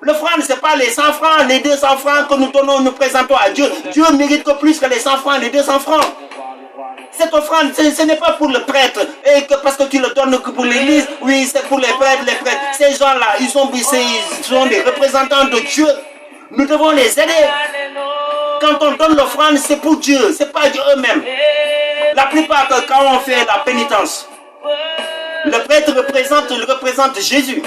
[SPEAKER 1] L'offrande, ce n'est pas les 100 francs, les 200 francs que nous donnons, nous présentons à Dieu. Dieu mérite que plus que les 100 francs, les 200 francs. Cette offrande, ce n'est pas pour le prêtre, et que parce que tu le donnes que pour l'église, oui, c'est pour les prêtres, Ces gens-là, ils sont des représentants de Dieu. Nous devons les aider. Quand on donne l'offrande, c'est pour Dieu, c'est pas Dieu eux-mêmes. La plupart, quand on fait la pénitence, le prêtre représente Jésus.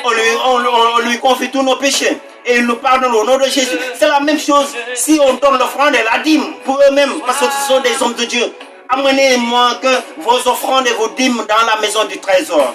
[SPEAKER 1] On lui confie tous nos péchés. Et il nous pardonne au nom de Jésus. C'est la même chose si on donne l'offrande et la dîme pour eux-mêmes. Parce que ce sont des hommes de Dieu. Amenez-moi que vos offrandes et vos dîmes dans la maison du trésor.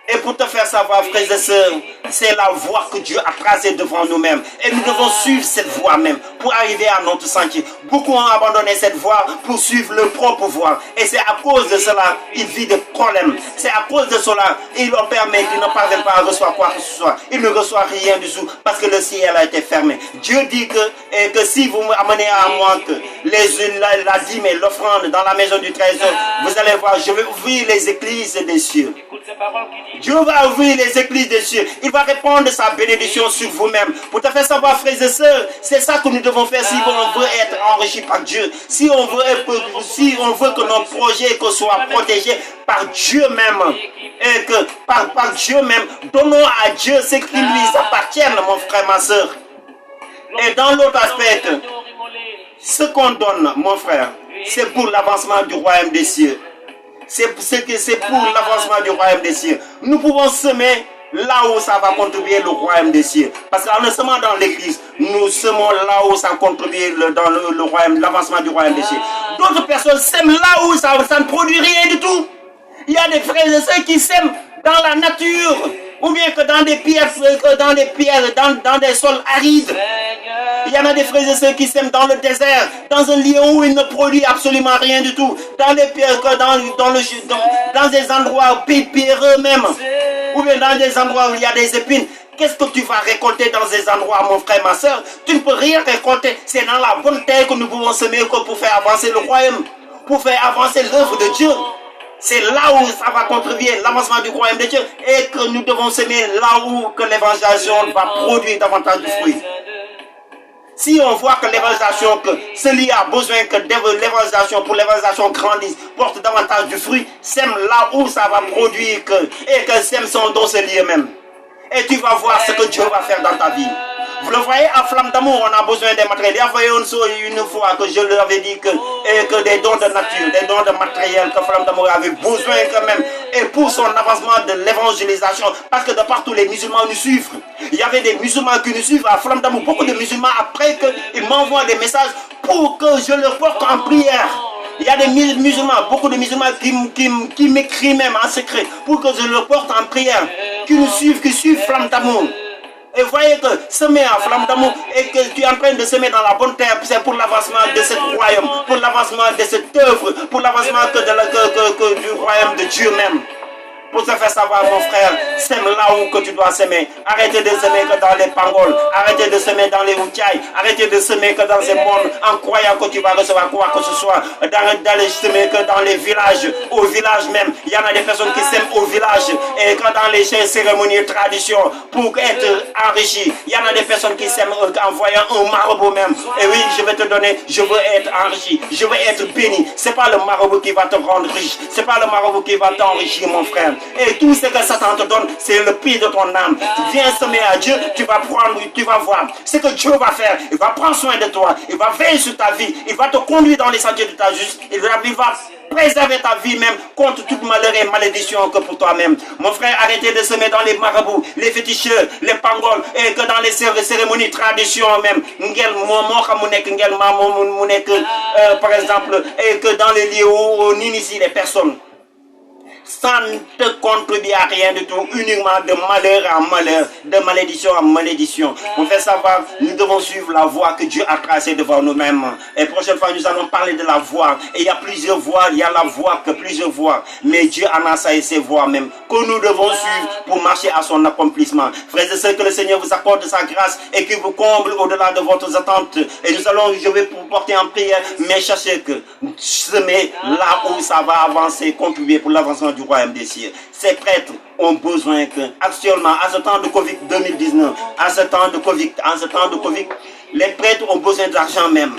[SPEAKER 1] Et pour te faire savoir, frères et sœurs, c'est la voie que Dieu a tracée devant nous-mêmes. Et nous devons suivre cette voie même. pour arriver à notre sentier. Beaucoup ont abandonné cette voie pour suivre leur propre voie. Et c'est à cause de cela qu'ils vivent des problèmes. C'est à cause de cela ils leur permettent qu'ils ne parviennent pas à recevoir quoi que ce soit. Ils ne reçoivent rien du tout parce que le ciel a été fermé. Dieu dit que si vous amenez à moi que la dîme et l'offrande dans la maison du trésor, vous allez voir, je vais ouvrir les églises des cieux. Dieu va ouvrir les églises des cieux. Il va répandre sa bénédiction sur vous-même. Pour te faire savoir, frères et sœurs, c'est ça que nous devons faire si on veut être enrichi par Dieu. Si on veut que nos projets soient protégés par Dieu même. Et que par Dieu même, donnons à Dieu ce qui lui appartient, mon frère, ma soeur. Et dans l'autre aspect, ce qu'on donne, mon frère, c'est pour l'avancement du royaume des cieux. C'est pour l'avancement du royaume des cieux. Nous pouvons semer là où ça va contribuer le royaume des cieux. Parce qu'en semant dans l'église, nous semons là où ça contribue dans le royaume, l'avancement du royaume des cieux. D'autres personnes sèment là où ça ne produit rien du tout. Il y a des frères et sœurs qui sèment dans la nature, ou bien que dans des pierres, dans des sols arides. Il y en a des frères et sœurs qui sèment dans le désert, dans un lieu où il ne produit absolument rien du tout, dans des pierres, dans des endroits pierreux même, ou bien dans des endroits où il y a des épines. Qu'est-ce que tu vas récolter dans ces endroits, mon frère, ma soeur? Tu ne peux rien récolter. C'est dans la bonne terre que nous pouvons semer pour faire avancer le royaume, pour faire avancer l'œuvre de Dieu. C'est là où ça va contribuer l'avancement du royaume de Dieu et que nous devons semer là où que l'évangélisation va produire davantage de fruits. Si on voit que l'évangélisation, que celui a besoin que l'évangélisation, pour l'évangélisation grandisse, porte davantage de fruits, sème là où ça va produire et que sème son dans ce lieu même. Et tu vas voir ce que Dieu va faire dans ta vie. Vous le voyez, à Flamme d'Amour, on a besoin des matériels. Il y a une fois que je leur avais dit que des dons de nature, des dons de matériel que Flamme d'Amour avait besoin quand même. Et pour son avancement de l'évangélisation, parce que de partout les musulmans nous suivent. Il y avait des musulmans qui nous suivent à Flamme d'Amour. Beaucoup de musulmans, après qu'ils m'envoient des messages pour que je leur porte en prière. Il y a des musulmans, beaucoup de musulmans qui m'écrivent même en secret pour que je leur porte en prière. Qui nous suivent, qui suivent Flamme d'Amour. Et voyez que semer à Flamme d'Amour et que tu es en train de semer dans la bonne terre, c'est pour l'avancement de ce royaume, pour l'avancement de cette œuvre, pour l'avancement du royaume de Dieu même. Pour te faire savoir, mon frère, sème là où que tu dois semer. Arrêtez de semer que dans les pangols, arrêtez de semer dans les outils, arrêtez de semer que dans ces mondes en croyant que tu vas recevoir quoi que ce soit. D'aller semer que dans les villages, au village même. Il y en a des personnes qui sèment au village et que dans les cérémonies et traditions pour être enrichis. Il y en a des personnes qui sèment en voyant un marabout même. Et oui, je vais te donner, je veux être enrichi, je veux être béni. C'est pas le marabout qui va te rendre riche, c'est pas le marabout qui va t'enrichir, mon frère. Et tout ce que Satan te donne, c'est le prix de ton âme. Viens semer à Dieu, tu vas prendre, tu vas voir. Ce que Dieu va faire, il va prendre soin de toi, il va veiller sur ta vie, il va te conduire dans les sentiers de ta justice, il va préserver ta vie même contre toute malheur et malédiction que pour toi-même. Mon frère, arrêtez de semer dans les marabouts, les féticheurs, les pangols, et que dans les cérémonies, traditions même, par exemple, et que dans les lieux où on initie les personnes. Ça ne te contribue à rien du tout, uniquement de malheur en malheur, de malédiction en malédiction. Pour faire savoir, nous devons suivre la voie que Dieu a tracée devant nous-mêmes. Et prochaine fois, nous allons parler de la voie. Et il y a plusieurs voies, il y a la voie que plusieurs voies. Mais Dieu en a ses voies même, que nous devons suivre pour marcher à son accomplissement. Frères et sœurs, que le Seigneur vous accorde sa grâce et qu'il vous comble au-delà de votre attente. Et je vais vous porter en prière, mais sachez que semer là où ça va avancer, contribuer pour l'avancement du royaume des cieux. Ces prêtres ont besoin que, actuellement, à ce temps de Covid 2019, en ce temps de Covid, les prêtres ont besoin d'argent même.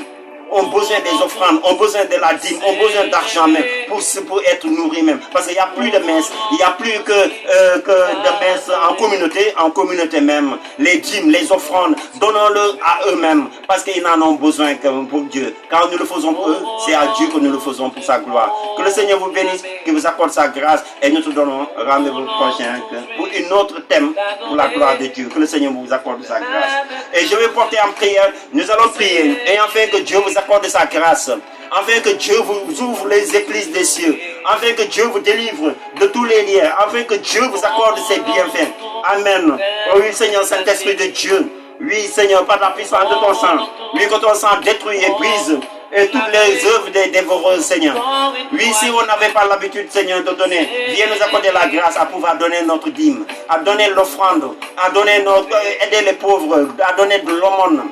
[SPEAKER 1] Ont besoin des offrandes, ont besoin de la dîme, ont besoin d'argent même pour être nourris même. Parce qu'il n'y a plus de messe, il n'y a plus que de messe en communauté même. Les dîmes, les offrandes, donnons-le à eux-mêmes parce qu'ils en ont besoin pour Dieu. Quand nous le faisons pour eux, c'est à Dieu que nous le faisons pour sa gloire. Que le Seigneur vous bénisse, qu'il vous accorde sa grâce et nous te donnons rendez-vous prochain pour une autre thème pour la gloire de Dieu. Que le Seigneur vous accorde sa grâce. Et je vais porter en prière, nous allons prier et enfin que Dieu vous accorde sa grâce, afin que Dieu vous ouvre les églises des cieux, afin que Dieu vous délivre de tous les liens, afin que Dieu vous accorde ses bienfaits. Amen. Oh oui, Seigneur Saint-Esprit de Dieu, Oui, Seigneur, par la puissance de ton sang. Oui, que ton sang détruit et brise et toutes les œuvres des dévoreurs, Seigneur. Oui, si on n'avait pas l'habitude, Seigneur, de donner, viens nous accorder la grâce à pouvoir donner notre dîme, à donner l'offrande, à donner aider les pauvres, à donner de l'aumône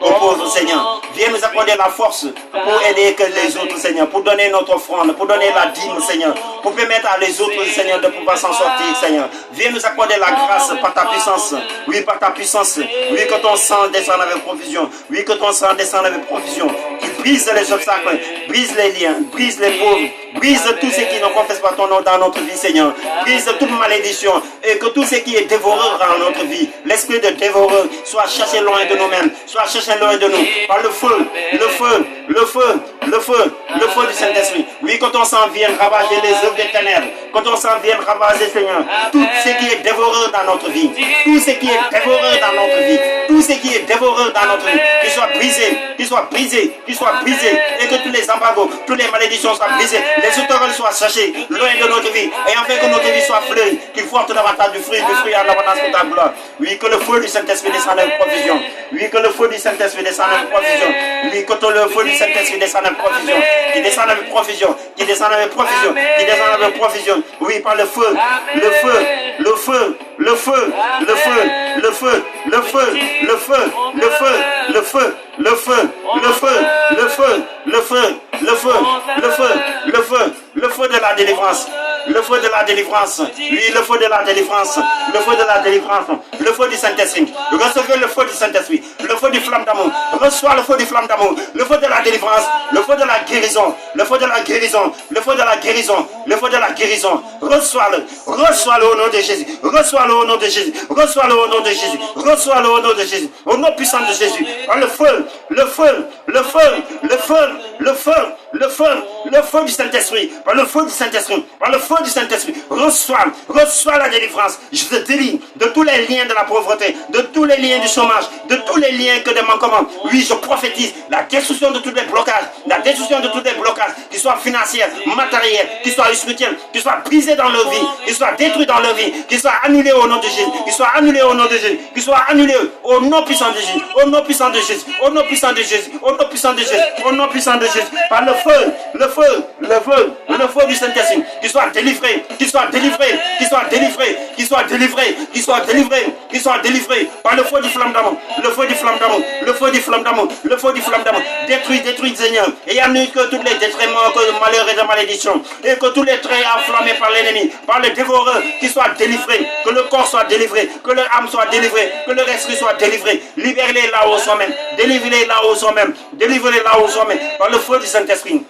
[SPEAKER 1] aux pauvres, Seigneur. Viens nous accorder la force pour aider que les autres, Seigneur, pour donner notre offrande, pour donner la dîme, Seigneur, pour permettre à les autres, Seigneur, de pouvoir s'en sortir, Seigneur. Viens nous accorder la grâce par ta puissance. Oui, par ta puissance. Oui, que ton sang descende avec provision. Oui, que ton sang descende avec provision. Qui brise les obstacles, brise les liens, brise les pauvres, brise tout ce qui ne confesse pas ton nom dans notre vie, Seigneur. Brise toute malédiction et que tout ce qui est dévoreur dans notre vie, l'esprit de dévoreur, soit chassé loin de nous-mêmes, soit chassé loin de nous, par le feu, le feu, le feu, le feu, le feu du Saint-Esprit. Oui, que ton sang vienne ravager les œuvres des ténèbres, que ton sang vienne ravager, Seigneur, tout ce qui est dévoreur dans notre vie, tout ce qui est dévoreur dans notre vie, tout ce qui est dévoreur dans notre vie, qu'il soit brisé, qu'il soit brisé, qu'il soit brisé, et que tous les embargos, toutes les malédictions soient brisées, les sauterelles soient sachées, loin de notre vie, et enfin que notre vie soit fleurie, qu'il porte davantage du fruit à l'abondance de ta gloire. Oui, que le feu du Saint-Esprit descende avec provision. Oui, que le feu du Saint-Esprit descende avec provision. Oui, que le feu du Saint-Esprit descende avec provision. Qui descende avec provision. Qui descende avec provision. Qui descende avec provision. Oui, par le feu. Le feu. Le feu. Le feu. Le feu. Le feu. Le feu. Le feu. Le feu. Le feu. Le feu. Le feu. Le feu. Le feu. Le feu. Le feu. Le feu. Le feu de la délivrance. Le feu de la délivrance. Oui, le feu de la délivrance. Le feu de la délivrance. Le feu du Saint-Esprit. Recevez le feu du Saint-Esprit. Le feu du flamme d'amour. Reçois le feu du flamme d'amour. Le feu de la délivrance. Le feu de la guérison. Le feu de la guérison. Le feu de la guérison. Le feu de la guérison. Reçois-le. Reçois-le au nom de Jésus. Reçois-le au nom de Jésus. Reçois-le au nom de Jésus. Reçois-le au nom de Jésus. Au nom puissant de Jésus. Par le feu. Le feu. Le feu. Le feu. Le feu. Le feu. Le feu du Saint-Esprit. Par le feu du Saint-Esprit. Par le feu du Saint-Esprit. Reçois la délivrance. Je te délie de tous les liens de la pauvreté, de tous les liens du chômage, de tous les liens que des manquements. Oui, je prophétise la destruction de tous les blocages, la destruction de tous les blocages, qu'ils soient financiers, matériels, qu'ils soient spirituels, qu'ils soient brisés dans leur vie, qu'ils soient détruits dans leur vie, qu'ils soient annulés au nom de Jésus, qu'ils soient annulés au nom de Jésus, qu'ils soient annulés au nom puissant de Jésus, au nom puissant de Jésus, au nom puissant de Jésus, au nom puissant de Jésus, au nom puissant de Jésus, par le feu, le feu, le feu, le feu du Saint-Esprit, qu'ils soient délivrés, qu'ils soient délivrés, qu'ils soient délivrés, qu'ils soient délivrés, qu'ils soient délivrés, qu'ils soient délivrés par le feu du flamme d'amour, le feu du flamme d'amour, le feu du flamme d'amour, le feu du flamme d'amour. Détruis, Seigneur, et annule que tous les détruitements, que de malheur et de malédiction, et que tous les traits enflammés par l'ennemi, par les dévoreurs, qu'ils soient délivrés, que le corps soit délivré, que leur âme soit délivrée, que leur esprit soit délivré. Libère-les là où ils sont même, délivre-les là où ils sont même, délivre-les là où ils sont même, par le feu du Saint-Esprit.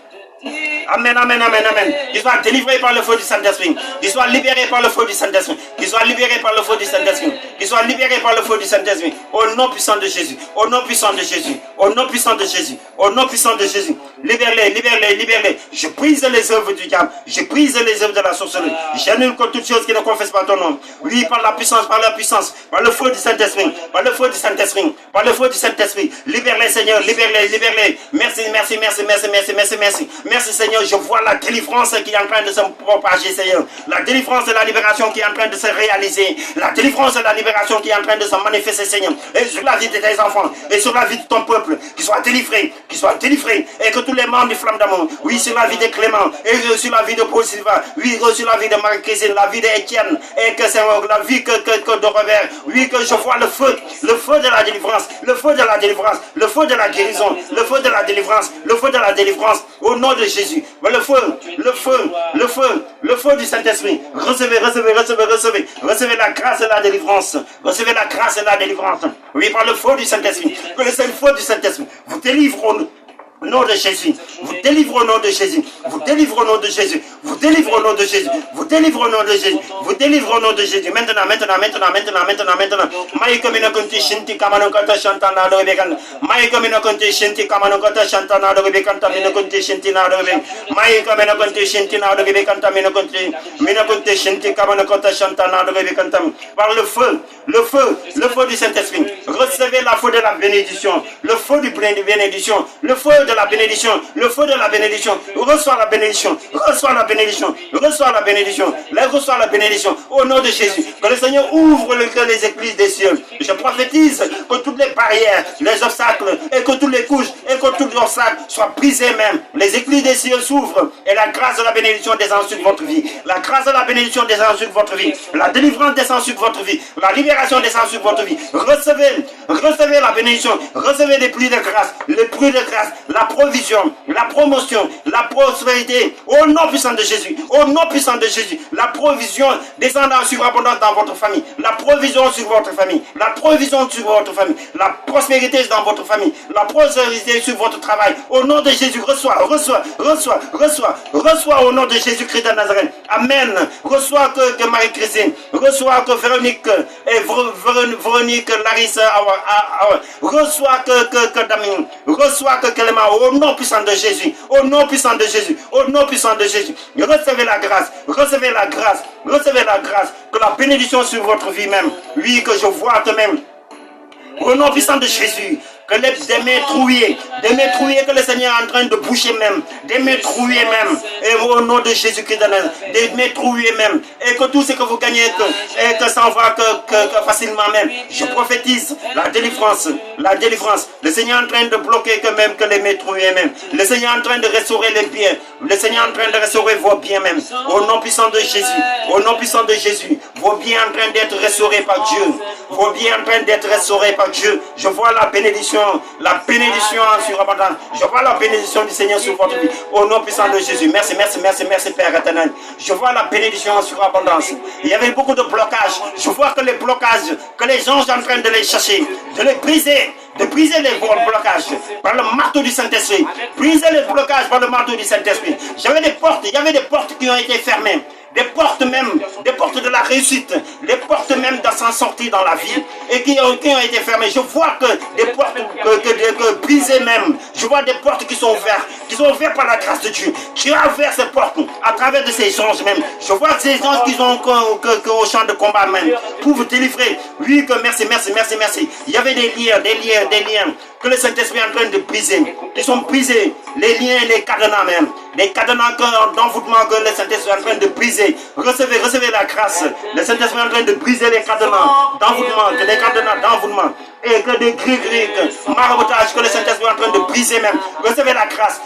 [SPEAKER 1] Amen, amen, amen, amen. Qu'ils soient délivrés par le feu du Saint-Esprit. Qu'ils soient libérés par le feu du Saint-Esprit. Qu'ils soient libérés par le feu du Saint-Esprit. Qu'ils soient libérés par le feu du Saint-Esprit. Au nom puissant de Jésus. Au nom puissant de Jésus. Au nom puissant de Jésus. Au nom puissant de Jésus. Libère-les, libère-les, libère-les. Je brise les œuvres du diable. Je brise les œuvres de la sorcellerie. J'annule contre toutes choses qui ne confessent pas ton nom. Oui, par la puissance, par le feu du Saint-Esprit. Par le feu du Saint-Esprit. Par le feu du Saint-Esprit. Libère-les, Seigneur. Libère-les, libère-les. Merci, merci, merci, merci, merci, merci, merci. Merci, Seigneur. Je vois la délivrance qui est en train de se propager, Seigneur. La délivrance et la libération qui est en train de se réaliser. La délivrance et la libération qui est en train de se manifester, Seigneur. Et sur la vie de tes enfants. Et sur la vie de ton peuple. Qu'ils soient délivrés. Qu'ils soient délivrés. Et que tous les membres du Flamme d'amour. Oui, sur la vie de Clément. Et sur la vie de Paul Silva. Oui, sur la vie de Marie-Christine. La vie d'Étienne. Et que c'est la vie de Robert. Oui, que je vois le feu. Le feu de la délivrance. Le feu de la délivrance. Le feu de la guérison. Le feu de la délivrance. Le feu de la délivrance. Au nom de Jésus. Le feu, le feu, le feu, le feu du Saint-Esprit. Recevez, recevez, recevez, recevez. Recevez la grâce et la délivrance. Recevez la grâce et la délivrance. Oui, par le feu du Saint-Esprit. Que le feu du Saint-Esprit vous délivre au nom de Jésus. Vous délivre au nom de Jésus. Vous délivre au nom de Jésus. Vous délivre au nom de Jésus. Vous délivre au nom de Jésus. Vous délivre au nom de Jésus. Maintenant, maintenant, maintenant, maintenant, maintenant, maintenant. Maïkomino konti shinti kamano kata shantana do bekan. Maïkomino konti shinti kamano kata shantana do bekan tamino konti shinti na do bekan. Maïkomino konti shinti na do bekan tamino konti shinti kamano kata shantana do bekan tam. Par le feu du Saint-Esprit. Recevez la feu de la bénédiction. Le feu du bénédiction. Le feu de la bénédiction, le feu de la bénédiction. Reçois la bénédiction, reçois la bénédiction, reçois la bénédiction, reçois la bénédiction. Au nom de Jésus, que le Seigneur ouvre les églises des cieux. Je prophétise que toutes les barrières, les obstacles, et que toutes les couches, et que tous les obstacles soient brisés même. Les églises des cieux s'ouvrent et la grâce de la bénédiction descend sur votre vie. La grâce de la bénédiction descend sur votre vie. La délivrance descend sur votre vie. La libération descend sur votre vie. Recevez la bénédiction. Recevez les pluies de grâce. Les pluies de grâce. La provision. La promotion. La prospérité. Au nom puissant de Jésus. Au nom puissant de Jésus. La provision descendant sur abondance dans votre famille. La provision sur votre famille. La provision sur votre famille. La prospérité dans votre famille. La prospérité sur votre travail. Au nom de Jésus. Reçois au nom de Jésus-Christ de Nazareth. Amen. Reçois que Marie-Christine. Reçois que Véronique Larissa. Reçois que Damien. Reçois que Clément. Au nom puissant de Jésus. Au nom puissant de Jésus. Au nom puissant de Jésus. Recevez la grâce. Recevez la grâce. Recevez la grâce. Que la bénédiction sur votre vie même. Oui, que je vois que même. Au nom puissant de Jésus. Que des mains trouillées que le Seigneur est en train de boucher même, des mains trouillées même, et au nom de Jésus-Christ, des mains trouillées même, et que tout ce que vous gagnez, que ça en va que facilement même. Je prophétise la délivrance, le Seigneur est en train de bloquer que les mains trouillées même, le Seigneur est en train de restaurer les biens, le Seigneur est en train de restaurer vos biens même, au nom puissant de Jésus, vos biens en train d'être restaurés par Dieu, je vois la bénédiction en surabondance. Je vois la bénédiction du Seigneur sur votre vie. Au nom puissant de Jésus. Merci Père éternel. Je vois la bénédiction en surabondance. Il y avait beaucoup de blocages. Je vois que les blocages, que les gens sont en train de les chercher, de les briser. De briser les blocages par le marteau du Saint-Esprit. Briser les blocages par le marteau du Saint-Esprit. Il y avait des portes qui ont été fermées. Des portes de la réussite, des portes même de s'en sortir dans la vie et qui ont été fermées. Je vois que des portes brisées même. Je vois des portes qui sont ouvertes par la grâce de Dieu. Qui a ouvert ces portes à travers de ces anges même. Je vois ces anges qui sont au champ de combat même pour vous délivrer. Oui, que merci. Il y avait des liens que le Saint-Esprit est en train de briser. Qui sont brisés, les liens et les cadenas même. Les cadenas d'envoûtement que le Saint-Esprit est en train de briser. Recevez la grâce. Le Saint-Esprit est en train de briser les cadenas d'envoûtement. Et que des gris, maraboutage que le Saint-Esprit est en train de briser même. Recevez la grâce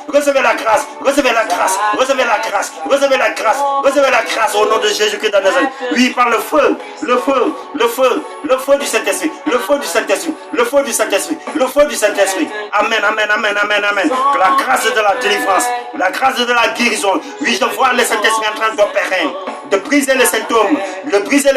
[SPEAKER 1] au nom de Jésus-Christ de Nazareth. Oui, par le feu du Saint-Esprit, le feu du Saint-Esprit. Amen. Que la grâce de la délivrance, la grâce de la guérison. Oui, je vois le Saint-Esprit en train d'opérer, de briser les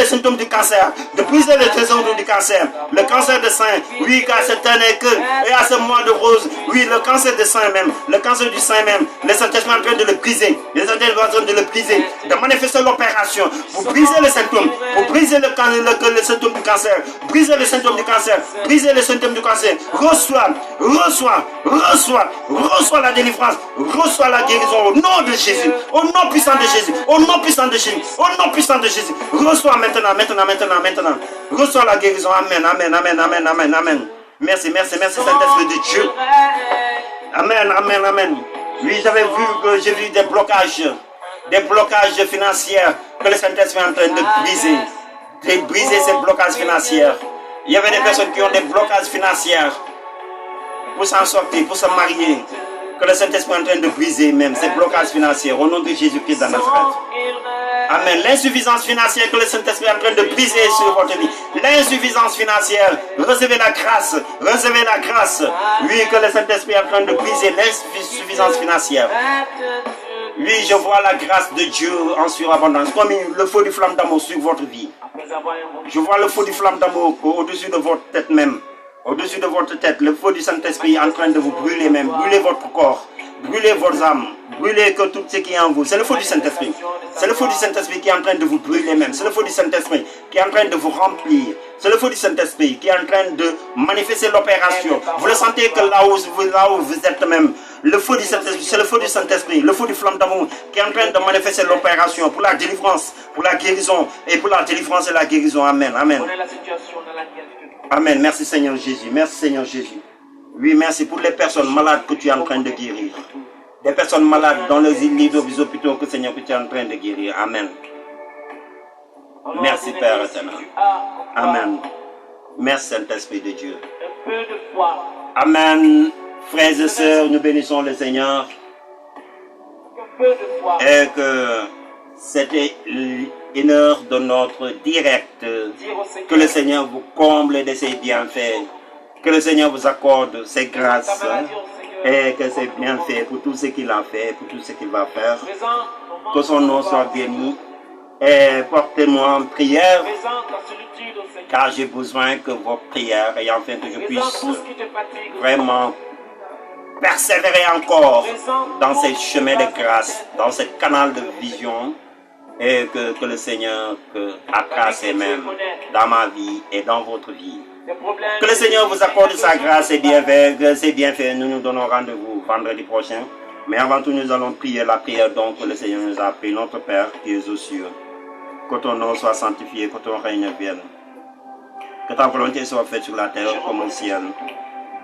[SPEAKER 1] symptômes du cancer, de briser les symptômes du cancer, le cancer de sein. Oui, car cette année et à ce mois de rose, oui, le cancer de sein même, le cancer du sein même, le Saint-Esprit est en train de le briser, de manifester l'opération pour briser les symptômes, pour briser le symptôme du cancer, briser le symptôme du cancer. Reçois la délivrance, reçois la guérison au nom de Jésus, au nom puissant de Jésus, reçois maintenant. Reçois la guérison. Amen. Merci, Saint-Esprit de Dieu. Amen. Oui, j'ai vu des blocages financiers que le Saint-Esprit est en train de briser ces blocages financiers. Il y avait des personnes qui ont des blocages financiers pour s'en sortir, pour se marier. Que le Saint-Esprit est en train de briser même ces blocages financiers au nom de Jésus-Christ de Nazareth. Amen. L'insuffisance financière que le Saint-Esprit est en train de briser sur votre vie. L'insuffisance financière. Recevez la grâce. Oui, que le Saint-Esprit est en train de briser l'insuffisance financière. Oui, je vois la grâce de Dieu en surabondance. Comme le feu du flamme d'amour sur votre vie. Je vois le feu du flamme d'amour au-dessus de votre tête même. Au-dessus de votre tête, le feu du Saint-Esprit est en train de vous brûler même. Brûler votre corps. Brûlez vos âmes. Brûlez que tout ce qui est en vous. C'est le feu du Saint-Esprit. C'est le feu du Saint-Esprit qui est en train de vous brûler même. C'est le feu du Saint-Esprit qui est en train de vous remplir. C'est le feu du Saint-Esprit qui est en train de manifester l'opération. Vous le sentez que là où vous êtes même. Le feu du Saint-Esprit, c'est le feu du Saint-Esprit, le feu du flamme d'amour qui est en train de manifester l'opération pour la délivrance, pour la guérison et pour la délivrance et la guérison. Amen. Amen. Merci Seigneur Jésus. Oui, merci pour les personnes malades que tu es en train de guérir. Des personnes malades dans les lits des hôpitaux que Seigneur que tu es en train de guérir. Amen. Merci Père éternel. Amen. Merci Saint-Esprit de Dieu. Amen. Frères et sœurs, nous bénissons le Seigneur. Et que c'était une heure de notre direct. Que le Seigneur vous comble de ses bienfaits. Que le Seigneur vous accorde ses grâces. Et que ses bienfaits pour tout ce qu'il a fait, pour tout ce qu'il va faire. Que son nom soit béni. Et portez-moi en prière, car j'ai besoin que vos prières, et enfin que je puisse vraiment persévérer encore dans ces chemins de grâce, dans ce canal de vision, et que le Seigneur a tracé même dans ma vie et dans votre vie. Que le Seigneur vous accorde sa grâce et ses bienfaits. Nous nous donnons rendez-vous vendredi prochain. Mais avant tout, nous allons prier la prière donc que le Seigneur nous a appris, notre Père qui es aux cieux. Que ton nom soit sanctifié, que ton règne vienne. Que ta volonté soit faite sur la terre comme au ciel.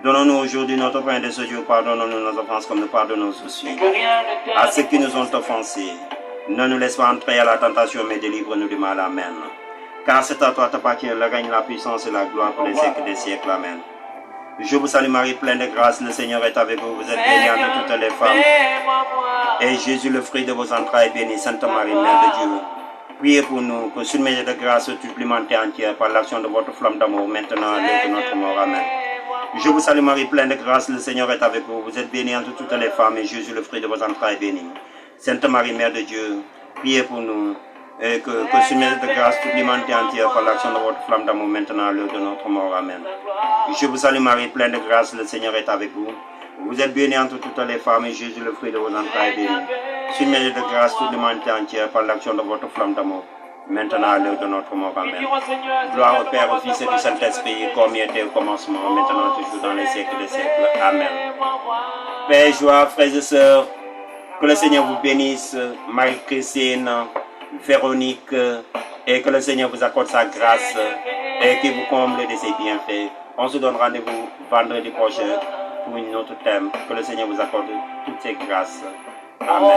[SPEAKER 1] Donne-nous aujourd'hui notre pain de ce jour. Pardonne-nous nos offenses comme nous pardonnons aussi à ceux qui nous ont offensés. Ne nous laisse pas entrer à la tentation, mais délivre-nous du mal. Amen. Car c'est à toi t'appartient le règne, la puissance et la gloire pour les siècles des siècles. Amen. Je vous salue Marie, pleine de grâce, le Seigneur est avec vous. Vous êtes bénie entre toutes les femmes. Et Jésus, le fruit de vos entrailles, est béni. Sainte Marie, Mère de Dieu. Priez pour nous, que sur mesure de grâce supplémentée entière par l'action de votre flamme d'amour, maintenant à l'heure de notre mort. Amen. Je vous salue Marie, pleine de grâce, le Seigneur est avec vous. Vous êtes bénie entre toutes les femmes, et Jésus, le fruit de vos entrailles, est béni. Sainte Marie, Mère de Dieu, priez pour nous, et que sur mesure de grâce supplémentée entière par l'action de votre flamme d'amour, maintenant à l'heure de notre mort. Amen. Je vous salue Marie, pleine de grâce, le Seigneur est avec vous. Vous êtes bénie entre toutes les femmes, et Jésus, le fruit de vos entrailles, est béni. Sur mesure de grâce supplémentée entière par l'action de votre flamme d'amour, maintenant à l'heure de notre mort. Amen. Gloire au Père, au Fils et du Saint-Esprit, comme il était au commencement, maintenant toujours dans les siècles des siècles. Amen. Père, joie, frères et sœurs, que le Seigneur vous bénisse, Marie-Christine, Véronique, et que le Seigneur vous accorde sa grâce et qu'il vous comble de ses bienfaits. On se donne rendez-vous vendredi prochain pour un autre thème. Que le Seigneur vous accorde toutes ses grâces. Amen.